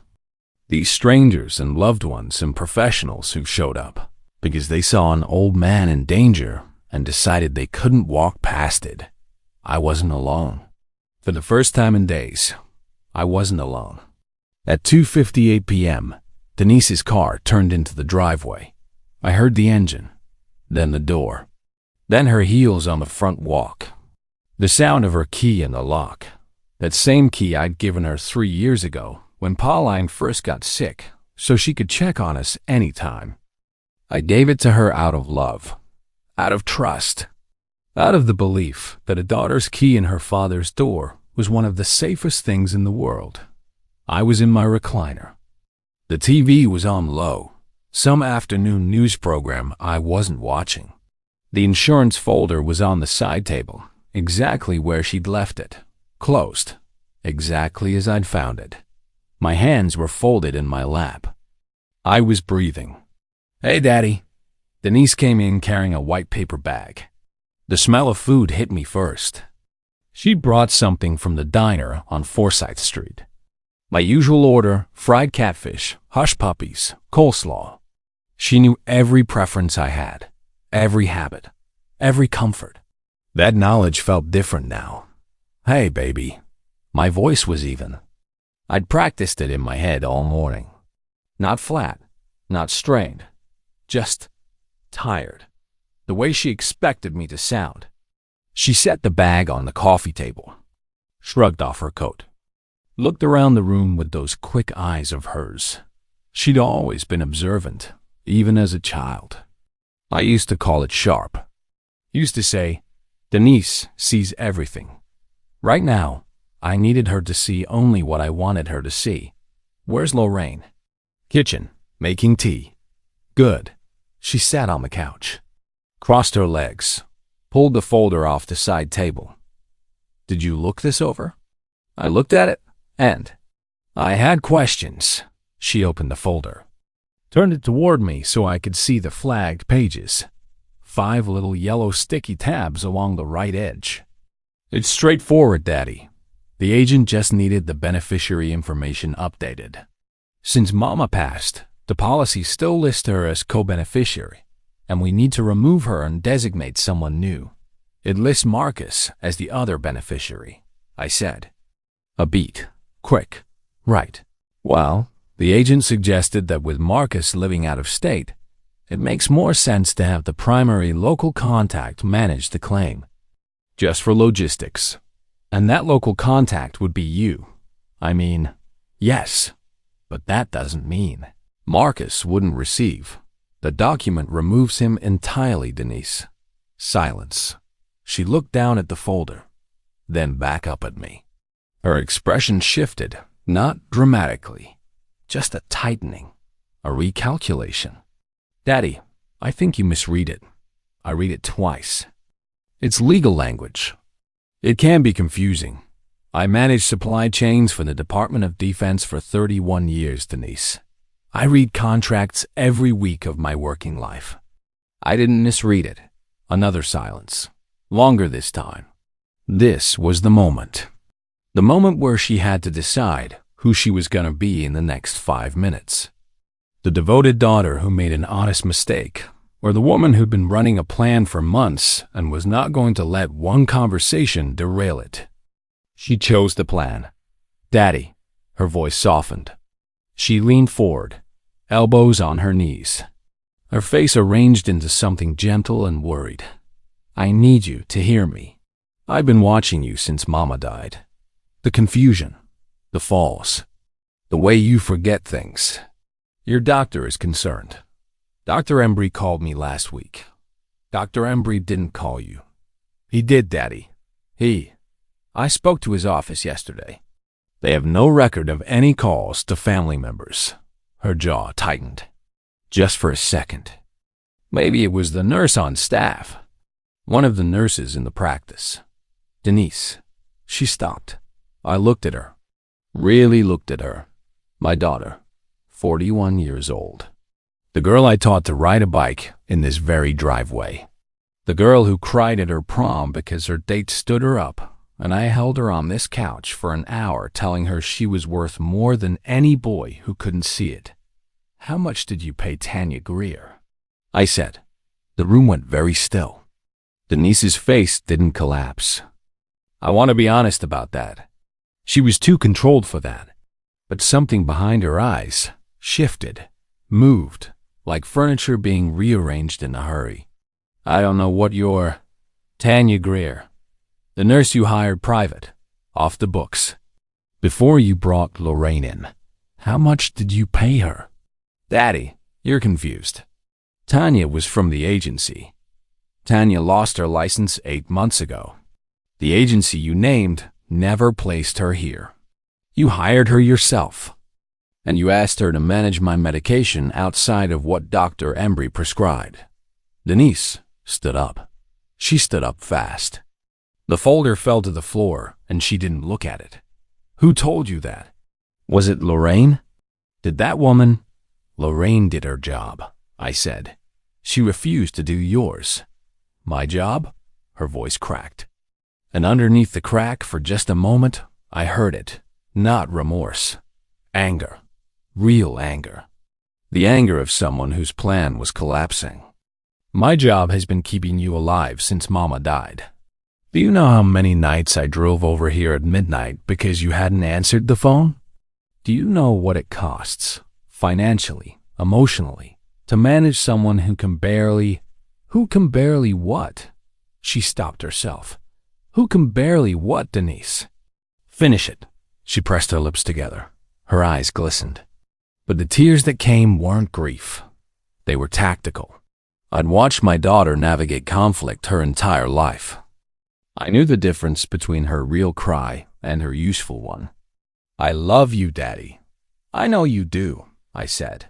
these strangers and loved ones and professionals who showed up because they saw an old man in danger and decided they couldn't walk past it. I wasn't alone. For the first time in days, I wasn't alone. At 2:58 p.m., Denise's car turned into the driveway. I heard the engine, then the door, then her heels on the front walk, the sound of her key in the lock, that same key I'd given her 3 years ago when Pauline first got sick so she could check on us anytime. I gave it to her out of love, out of trust, out of the belief that a daughter's key in her father's door was one of the safest things in the world. I was in my recliner. The TV was on low, some afternoon news program I wasn't watching. The insurance folder was on the side table, exactly where she'd left it, closed, exactly as I'd found it. My hands were folded in my lap. I was breathing. Hey, Daddy. Denise came in carrying a white paper bag. The smell of food hit me first. She'd brought something from the diner on Forsyth Street. My usual order, fried catfish, hush puppies, coleslaw. She knew every preference I had, every habit, every comfort. That knowledge felt different now. Hey, baby. My voice was even. I'd practiced it in my head all morning. Not flat, not strained, just tired. The way she expected me to sound. She set the bag on the coffee table, shrugged off her coat, looked around the room with those quick eyes of hers. She'd always been observant, even as a child. I used to call it sharp. Used to say, Denise sees everything. Right now, I needed her to see only what I wanted her to see. Where's Lorraine? Kitchen, making tea. Good. She sat on the couch, crossed her legs, pulled the folder off the side table. Did you look this over? I looked at it, and I had questions. She opened the folder, turned it toward me so I could see the flagged pages. 5 little yellow sticky tabs along the right edge. It's straightforward, Daddy. The agent just needed the beneficiary information updated. Since Mama passed, the policy still lists her as co-beneficiary, and we need to remove her and designate someone new. It lists Marcus as the other beneficiary, I said. A beat. Quick. Right. Well, the agent suggested that with Marcus living out of state, it makes more sense to have the primary local contact manage the claim. Just for logistics. And that local contact would be you. I mean, yes, but that doesn't mean Marcus wouldn't receive. The document removes him entirely, Denise. Silence. She looked down at the folder, then back up at me. Her expression shifted, not dramatically, just a tightening, a recalculation. Daddy, I think you misread it. I read it twice. It's legal language. It can be confusing. I managed supply chains for the Department of Defense for 31 years, Denise. I read contracts every week of my working life. I didn't misread it. Another silence. Longer this time. This was the moment. The moment where she had to decide who she was going to be in the next 5 minutes. The devoted daughter who made an honest mistake, or the woman who'd been running a plan for months and was not going to let one conversation derail it. She chose the plan. Daddy, her voice softened. She leaned forward, elbows on her knees, her face arranged into something gentle and worried. I need you to hear me. I've been watching you since Mama died. The confusion, the falls, the way you forget things. Your doctor is concerned. Dr. Embry called me last week. Dr. Embry didn't call you. He did, Daddy. I spoke to his office yesterday. They have no record of any calls to family members. Her jaw tightened. Just for a second. Maybe it was the nurse on staff. One of the nurses in the practice. Denise. She stopped. I looked at her. Really looked at her. My daughter. 41 years old. The girl I taught to ride a bike in this very driveway. The girl who cried at her prom because her date stood her up, and I held her on this couch for an hour telling her she was worth more than any boy who couldn't see it. How much did you pay Tanya Greer? I said. The room went very still. Denise's face didn't collapse. I want to be honest about that. She was too controlled for that. But something behind her eyes shifted, moved, like furniture being rearranged in a hurry. I don't know what your... Tanya Greer. The nurse you hired private, off the books. Before you brought Lorraine in, how much did you pay her? Daddy, you're confused. Tanya was from the agency. Tanya lost her license 8 months ago. The agency you named never placed her here. You hired her yourself. And you asked her to manage my medication outside of what Dr. Embry prescribed. Denise stood up. She stood up fast. The folder fell to the floor, and she didn't look at it. Who told you that? Was it Lorraine? Did that woman? Lorraine did her job, I said. She refused to do yours. My job? Her voice cracked. And underneath the crack, for just a moment, I heard it. Not remorse. Anger. Real anger. the anger of someone whose plan was collapsing. My job has been keeping you alive since Mama died. Do you know how many nights I drove over here at midnight because you hadn't answered the phone? Do you know what it costs, financially, emotionally, to manage someone who can barely what? She stopped herself. Who can barely what, Denise? Finish it. She pressed her lips together. Her eyes glistened. But the tears that came weren't grief. They were tactical. I'd watched my daughter navigate conflict her entire life. I knew the difference between her real cry and her useful one. I love you, Daddy. I know you do, I said.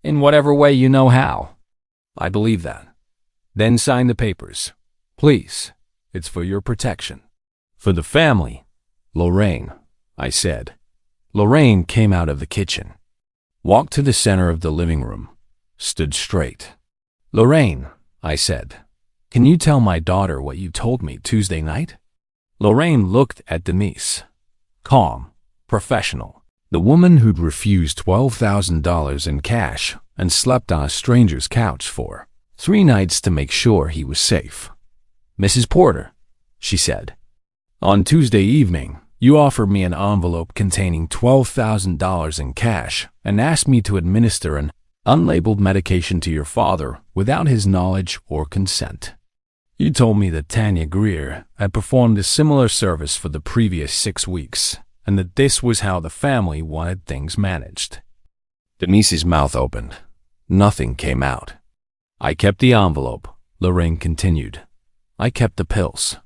In whatever way you know how. I believe that. Then sign the papers. Please. It's for your protection. For the family. Lorraine, I said. Lorraine came out of the kitchen, walked to the center of the living room, stood straight. Lorraine, I said, can you tell my daughter what you told me Tuesday night? Lorraine looked at Denise. Calm, professional. The woman who'd refused $12,000 in cash and slept on a stranger's couch for 3 nights to make sure he was safe. Mrs. Porter, she said, on Tuesday evening, you offered me an envelope containing $12,000 in cash and asked me to administer an unlabeled medication to your father without his knowledge or consent. You told me that Tanya Greer had performed a similar service for the previous 6 weeks, and that this was how the family wanted things managed. Denise's mouth opened. Nothing came out. I kept the envelope, Lorraine continued. I kept the pills.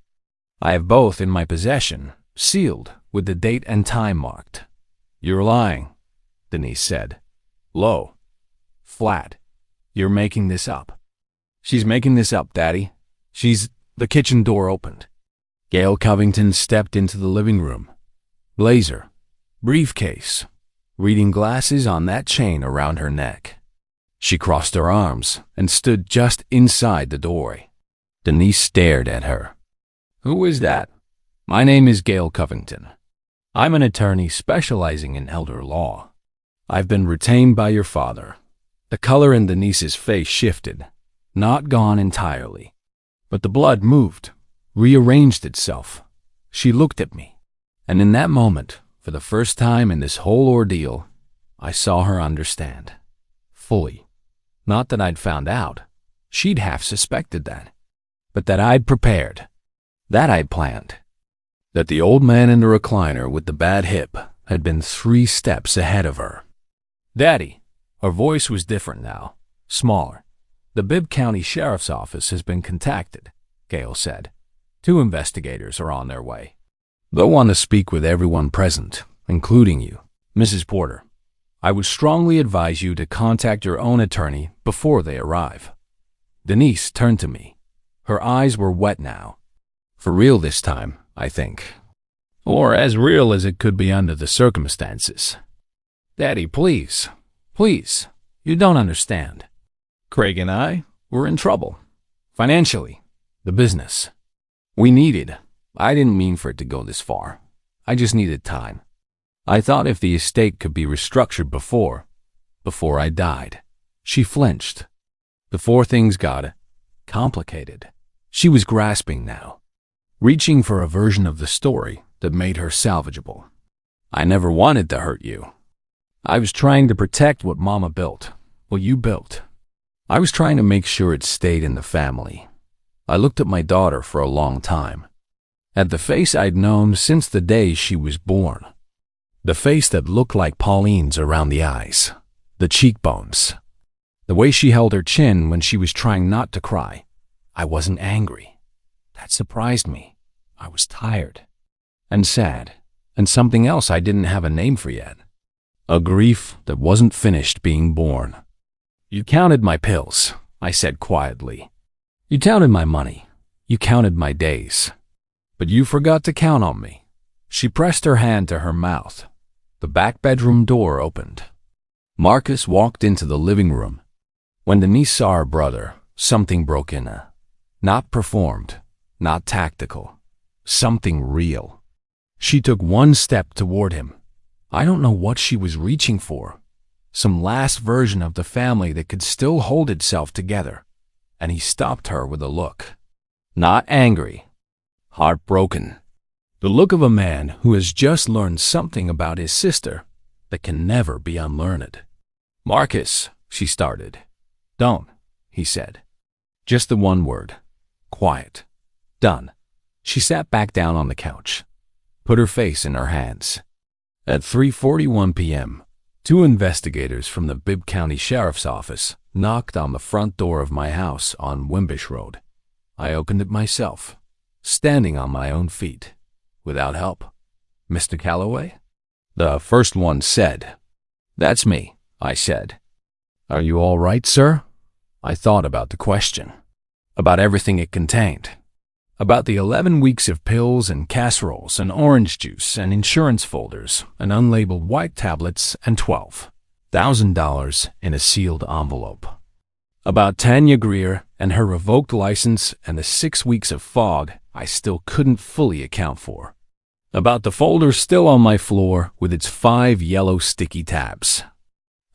I have both in my possession, sealed with the date and time marked. You're lying, Denise said. Low. Flat. You're making this up. She's making this up, Daddy. The kitchen door opened. Gail Covington stepped into the living room. Blazer. Briefcase. Reading glasses on that chain around her neck. She crossed her arms and stood just inside the doorway. Denise stared at her. Who is that? My name is Gail Covington. I'm an attorney specializing in elder law. I've been retained by your father. The color in Denise's face shifted, not gone entirely. But the blood moved, rearranged itself. She looked at me, and in that moment, for the first time in this whole ordeal, I saw her understand. Fully. Not that I'd found out. She'd half suspected that. But that I'd prepared. That I'd planned. That the old man in the recliner with the bad hip had been 3 steps ahead of her. Daddy. Her voice was different now, smaller. The Bibb County Sheriff's Office has been contacted, Gail said. 2 investigators are on their way. They'll want to speak with everyone present, including you, Mrs. Porter. I would strongly advise you to contact your own attorney before they arrive. Denise turned to me. Her eyes were wet now. For real this time, I think. Or as real as it could be under the circumstances. Daddy, please, please, you don't understand. Craig and I were in trouble. Financially, the business. I didn't mean for it to go this far. I just needed time. I thought if the estate could be restructured before I died. She flinched. Before things got complicated. She was grasping now, reaching for a version of the story that made her salvageable. I never wanted to hurt you. I was trying to protect what Mama built, what you built. I was trying to make sure it stayed in the family. I looked at my daughter for a long time. At the face I'd known since the day she was born. The face that looked like Pauline's around the eyes, the cheekbones. The way she held her chin when she was trying not to cry. I wasn't angry. That surprised me. I was tired. And sad. And something else I didn't have a name for yet. A grief that wasn't finished being born. You counted my pills, I said quietly. You counted my money. You counted my days. But you forgot to count on me. She pressed her hand to her mouth. The back bedroom door opened. Marcus walked into the living room. When Denise saw her brother, something broke in her. Not performed, not tactical. Something real. She took 1 step toward him. I don't know what she was reaching for. some last version of the family that could still hold itself together, and he stopped her with a look. Not angry, heartbroken. The look of a man who has just learned something about his sister that can never be unlearned. "Marcus," she started. "Don't," he said. Just the one word. Quiet. Done. She sat back down on the couch, put her face in her hands. At 3:41 p.m., 2 investigators from the Bibb County Sheriff's Office knocked on the front door of my house on Wimbish Road. I opened it myself, standing on my own feet, without help. "Mr. Calloway?" The first one said. "That's me," I said. "Are you all right, sir?" I thought about the question, about everything it contained, about the 11 weeks of pills and casseroles and orange juice and insurance folders and unlabeled white tablets and $12,000 in a sealed envelope, about Tanya Greer and her revoked license and the 6 weeks of fog I still couldn't fully account for, about the folder still on my floor with its 5 yellow sticky tabs,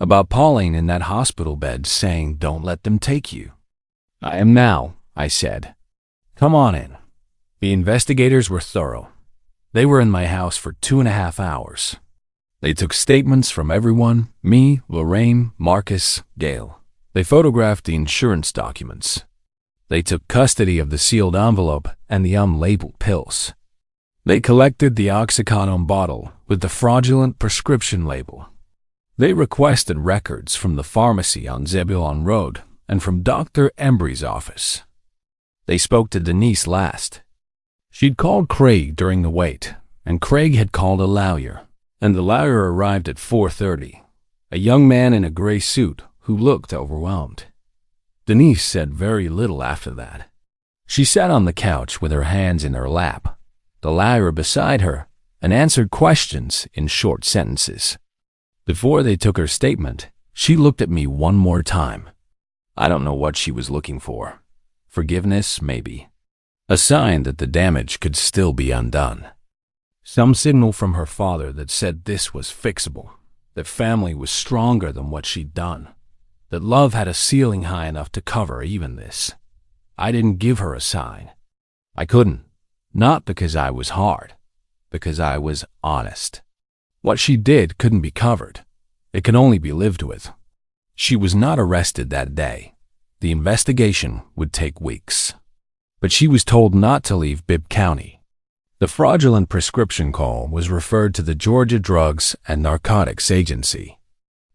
about Pauline in that hospital bed saying, "Don't let them take you." "I am now," I said. "Come on in." The investigators were thorough. They were in my house for 2.5 hours. They took statements from everyone, me, Lorraine, Marcus, Gail. They photographed the insurance documents. They took custody of the sealed envelope and the unlabeled pills. They collected the oxycodone bottle with the fraudulent prescription label. They requested records from the pharmacy on Zebulon Road and from Dr. Embry's office. They spoke to Denise last. She'd called Craig during the wait, and Craig had called a lawyer, and the lawyer arrived at 4:30, a young man in a gray suit who looked overwhelmed. Denise said very little after that. She sat on the couch with her hands in her lap, the lawyer beside her, and answered questions in short sentences. Before they took her statement, she looked at me one more time. I don't know what she was looking for. Forgiveness, maybe. A sign that the damage could still be undone. Some signal from her father that said this was fixable, that family was stronger than what she'd done, that love had a ceiling high enough to cover even this. I didn't give her a sign. I couldn't. Not because I was hard, because I was honest. What she did couldn't be covered. It could only be lived with. She was not arrested that day. The investigation would take weeks. But she was told not to leave Bibb County. The fraudulent prescription call was referred to the Georgia Drugs and Narcotics Agency.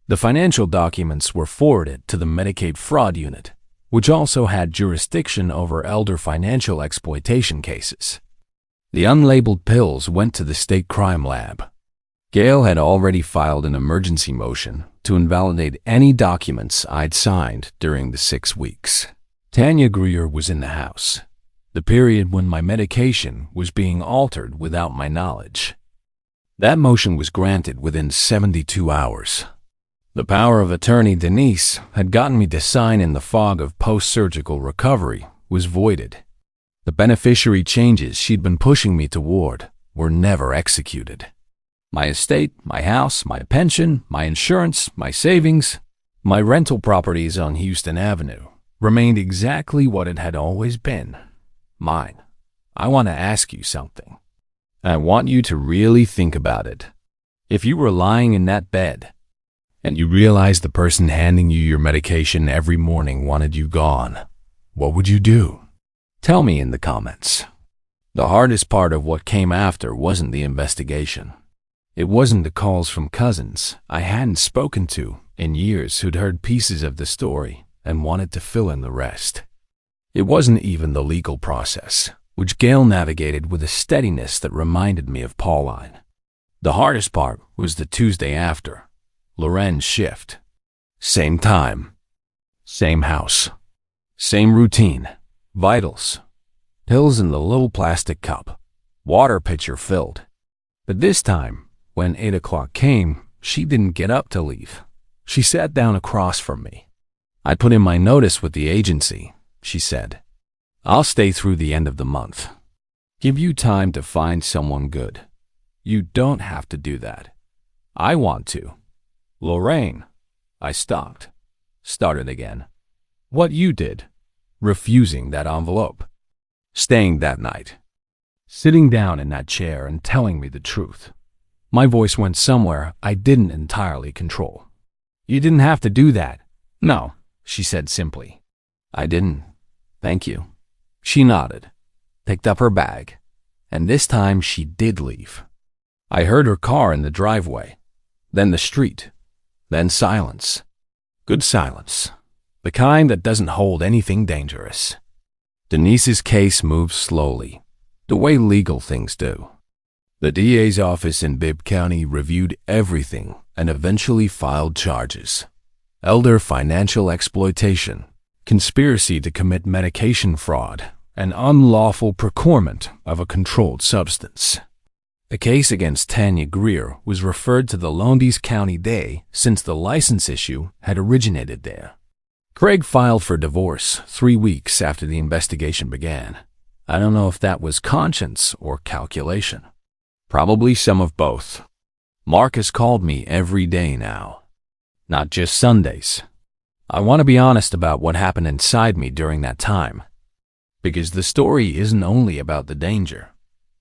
The financial documents were forwarded to the Medicaid Fraud Unit, which also had jurisdiction over elder financial exploitation cases. The unlabeled pills went to the state crime lab. Gail had already filed an emergency motion to invalidate any documents I'd signed during the 6 weeks. Tanya Greer was in the house, the period when my medication was being altered without my knowledge. That motion was granted within 72 hours. The power of attorney Denise had gotten me to sign in the fog of post-surgical recovery was voided. The beneficiary changes she'd been pushing me toward were never executed. My estate, my house, my pension, my insurance, my savings, my rental properties on Houston Avenue remained exactly what it had always been. Mine. I want to ask you something. I want you to really think about it. If you were lying in that bed and you realized the person handing you your medication every morning wanted you gone, what would you do? Tell me in the comments. The hardest part of what came after wasn't the investigation. It wasn't the calls from cousins I hadn't spoken to in years who'd heard pieces of the story and wanted to fill in the rest. It wasn't even the legal process, which Gail navigated with a steadiness that reminded me of Pauline. The hardest part was the Tuesday after, Loren's shift. Same time, same house, same routine, vitals, pills in the little plastic cup, water pitcher filled. But this time, when 8 o'clock came, she didn't get up to leave. She sat down across from me. "I put in my notice with the agency," she said. "I'll stay through the end of the month. Give you time to find someone good. You don't have to do that. I want to. Lorraine, I stopped. Started again. What you did. Refusing that envelope. Staying that night. Sitting down in that chair and telling me the truth. My voice went somewhere I didn't entirely control. You didn't have to do that. No, she said simply. I didn't. Thank you. She nodded, picked up her bag, and this time she did leave. I heard her car in the driveway, then the street, then silence. Good silence. The kind that doesn't hold anything dangerous. Denise's case moved slowly, the way legal things do. The DA's office in Bibb County reviewed everything and eventually filed charges. Elder financial exploitation, conspiracy to commit medication fraud, and unlawful procurement of a controlled substance. The case against Tanya Greer was referred to the Lowndes County DA since the license issue had originated there. Craig filed for divorce 3 weeks after the investigation began. I don't know if that was conscience or calculation. Probably some of both. Marcus called me every day now. Not just Sundays. I want to be honest about what happened inside me during that time. Because the story isn't only about the danger.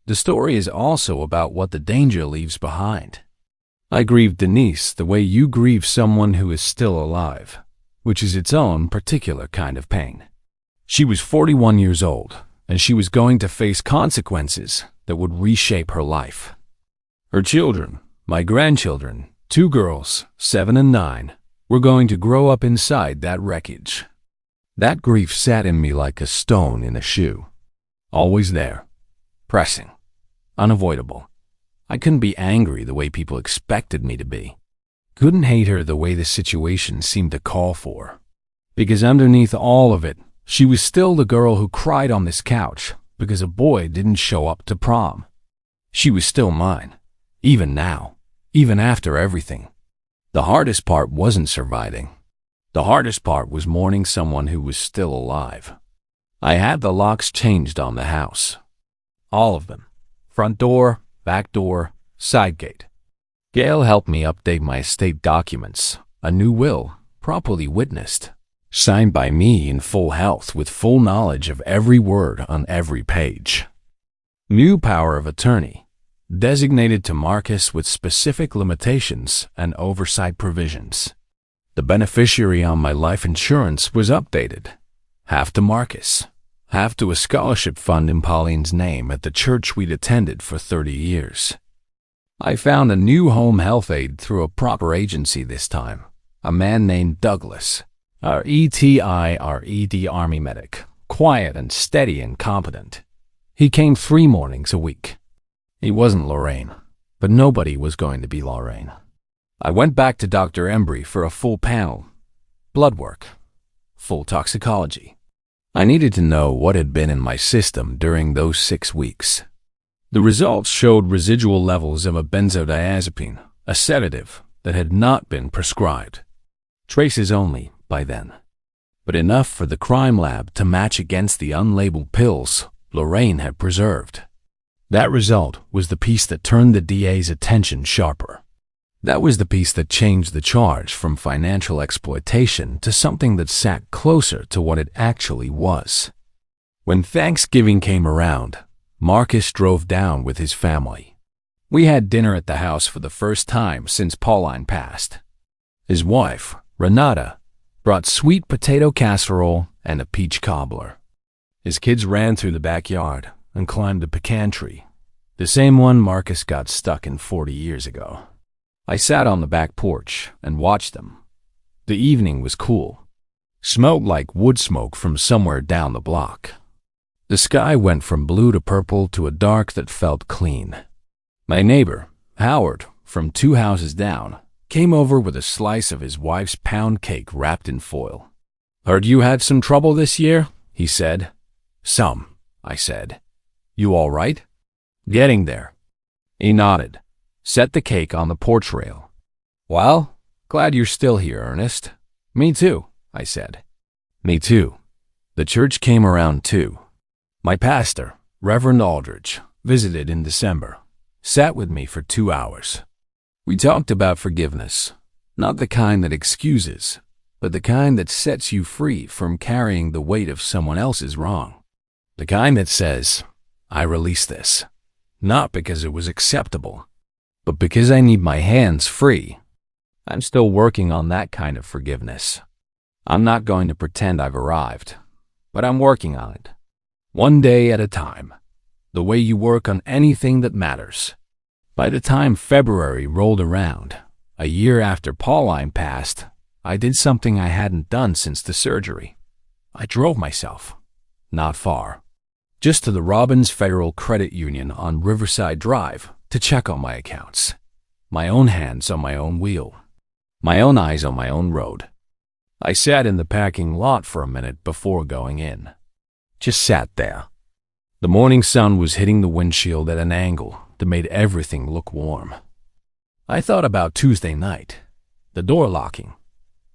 The story is also about what the danger leaves behind. I grieved Denise the way you grieve someone who is still alive, which is its own particular kind of pain. She was 41 years old, and she was going to face consequences that would reshape her life. Her children, my grandchildren, 2 girls, 7 and 9, were going to grow up inside that wreckage. That grief sat in me like a stone in a shoe. Always there. Pressing. Unavoidable. I couldn't be angry the way people expected me to be. Couldn't hate her the way the situation seemed to call for. Because underneath all of it, she was still the girl who cried on this couch because a boy didn't show up to prom. She was still mine. Even now. Even after everything. The hardest part wasn't surviving. The hardest part was mourning someone who was still alive. I had the locks changed on the house. All of them. Front door, back door, side gate. Gail helped me update my estate documents. A new will, properly witnessed. Signed by me in full health with full knowledge of every word on every page. New power of attorney. Designated to Marcus with specific limitations and oversight provisions. The beneficiary on my life insurance was updated. Half to Marcus. Half to a scholarship fund in Pauline's name at the church we'd attended for 30 years. I found a new home health aide through a proper agency this time. A man named Douglas. Our ETI Army medic. Quiet and steady and competent. He came 3 mornings a week. He wasn't Lorraine, but nobody was going to be Lorraine. I went back to Dr. Embry for a full panel. Blood work. Full toxicology. I needed to know what had been in my system during those 6 weeks. The results showed residual levels of a benzodiazepine, a sedative that had not been prescribed. Traces only by then. But enough for the crime lab to match against the unlabeled pills Lorraine had preserved. That result was the piece that turned the DA's attention sharper. That was the piece that changed the charge from financial exploitation to something that sat closer to what it actually was. When Thanksgiving came around, Marcus drove down with his family. We had dinner at the house for the first time since Pauline passed. His wife, Renata, brought sweet potato casserole and a peach cobbler. His kids ran through the backyard and climbed a pecan tree, the same one Marcus got stuck in 40 years ago. I sat on the back porch and watched them. The evening was cool. Smelled like wood smoke from somewhere down the block. The sky went from blue to purple to a dark that felt clean. My neighbor, Howard, from 2 houses down, came over with a slice of his wife's pound cake wrapped in foil. "Heard you had some trouble this year?" he said. "Some," I said. "You all right?" "Getting there." He nodded. Set the cake on the porch rail. "Well, glad you're still here, Ernest." "Me too," I said. "Me too." The church came around too. My pastor, Reverend Aldridge, visited in December, sat with me for 2 hours. We talked about forgiveness, Not the kind that excuses, but the kind that sets you free from carrying the weight of someone else's wrong. The kind that says, I release this, not because it was acceptable, but because I need my hands free. I'm still working on that kind of forgiveness. I'm not going to pretend I've arrived, but I'm working on it. One day at a time, the way you work on anything that matters. By the time February rolled around, a year after Pauline passed, I did something I hadn't done since the surgery. I drove myself, not far, just to the Robbins Federal Credit Union on Riverside Drive to check on my accounts. My own hands on my own wheel, my own eyes on my own road. I sat in the parking lot for a minute before going in. Just sat there. The morning sun was hitting the windshield at an angle that made everything look warm. I thought about Tuesday night, the door locking,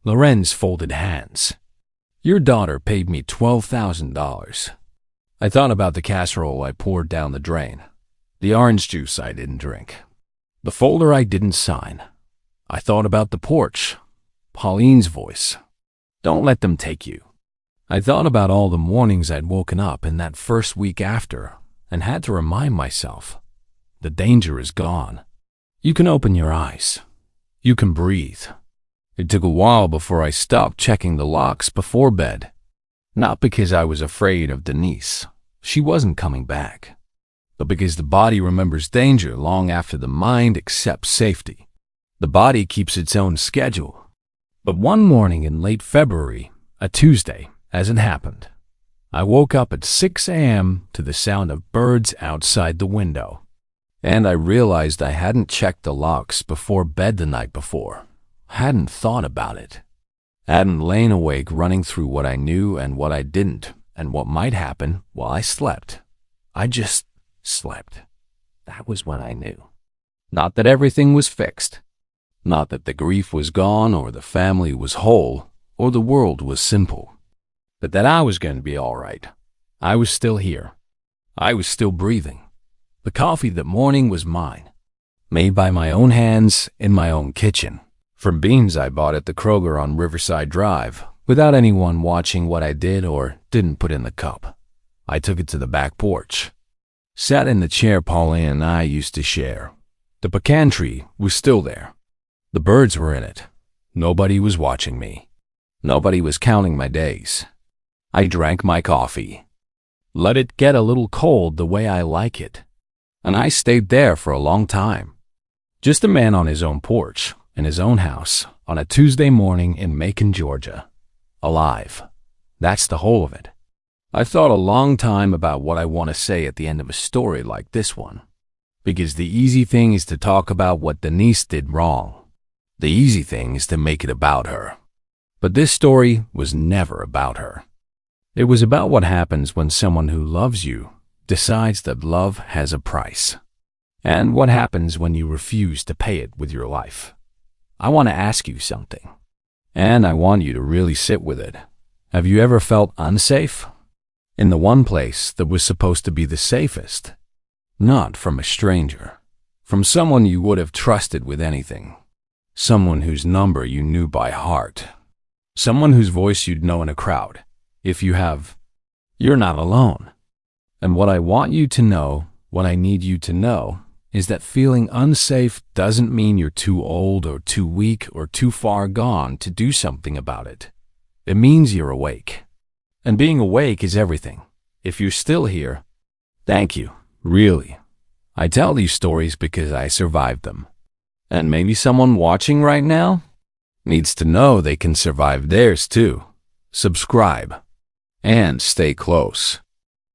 Loren's folded hands. Your daughter paid me $12,000. I thought about the casserole I poured down the drain, the orange juice I didn't drink, the folder I didn't sign. I thought about the porch, Pauline's voice. Don't let them take you. I thought about all the mornings I'd woken up in that first week after and had to remind myself, the danger is gone. You can open your eyes. You can breathe. It took a while before I stopped checking the locks before bed. Not because I was afraid of Denise. She wasn't coming back. But because the body remembers danger long after the mind accepts safety. The body keeps its own schedule. But one morning in late February, a Tuesday, as it happened, I woke up at 6 a.m. to the sound of birds outside the window. And I realized I hadn't checked the locks before bed the night before. Hadn't thought about it. Hadn't lain awake running through what I knew and what I didn't and what might happen while I slept. I just slept. That was when I knew. Not that everything was fixed. Not that the grief was gone or the family was whole or the world was simple. But that I was going to be all right. I was still here. I was still breathing. The coffee that morning was mine, made by my own hands in my own kitchen, from beans I bought at the Kroger on Riverside Drive, without anyone watching what I did or didn't put in the cup. I took it to the back porch, sat in the chair Pauline and I used to share. The pecan tree was still there. The birds were in it. Nobody was watching me. Nobody was counting my days. I drank my coffee. Let it get a little cold the way I like it. And I stayed there for a long time. Just a man on his own porch, in his own house, on a Tuesday morning in Macon, Georgia. Alive. That's the whole of it. I thought a long time about what I want to say at the end of a story like this one. Because the easy thing is to talk about what Denise did wrong. The easy thing is to make it about her. But this story was never about her. It was about what happens when someone who loves you decides that love has a price. And what happens when you refuse to pay it with your life. I want to ask you something. And I want you to really sit with it. Have you ever felt unsafe? In the one place that was supposed to be the safest. Not from a stranger. From someone you would have trusted with anything. Someone whose number you knew by heart. Someone whose voice you'd know in a crowd. If you have, you're not alone. And what I want you to know, what I need you to know, is that feeling unsafe doesn't mean you're too old or too weak or too far gone to do something about it. It means you're awake. And being awake is everything. If you're still here, thank you, really. I tell these stories because I survived them. And maybe someone watching right now needs to know they can survive theirs too. Subscribe. And stay close.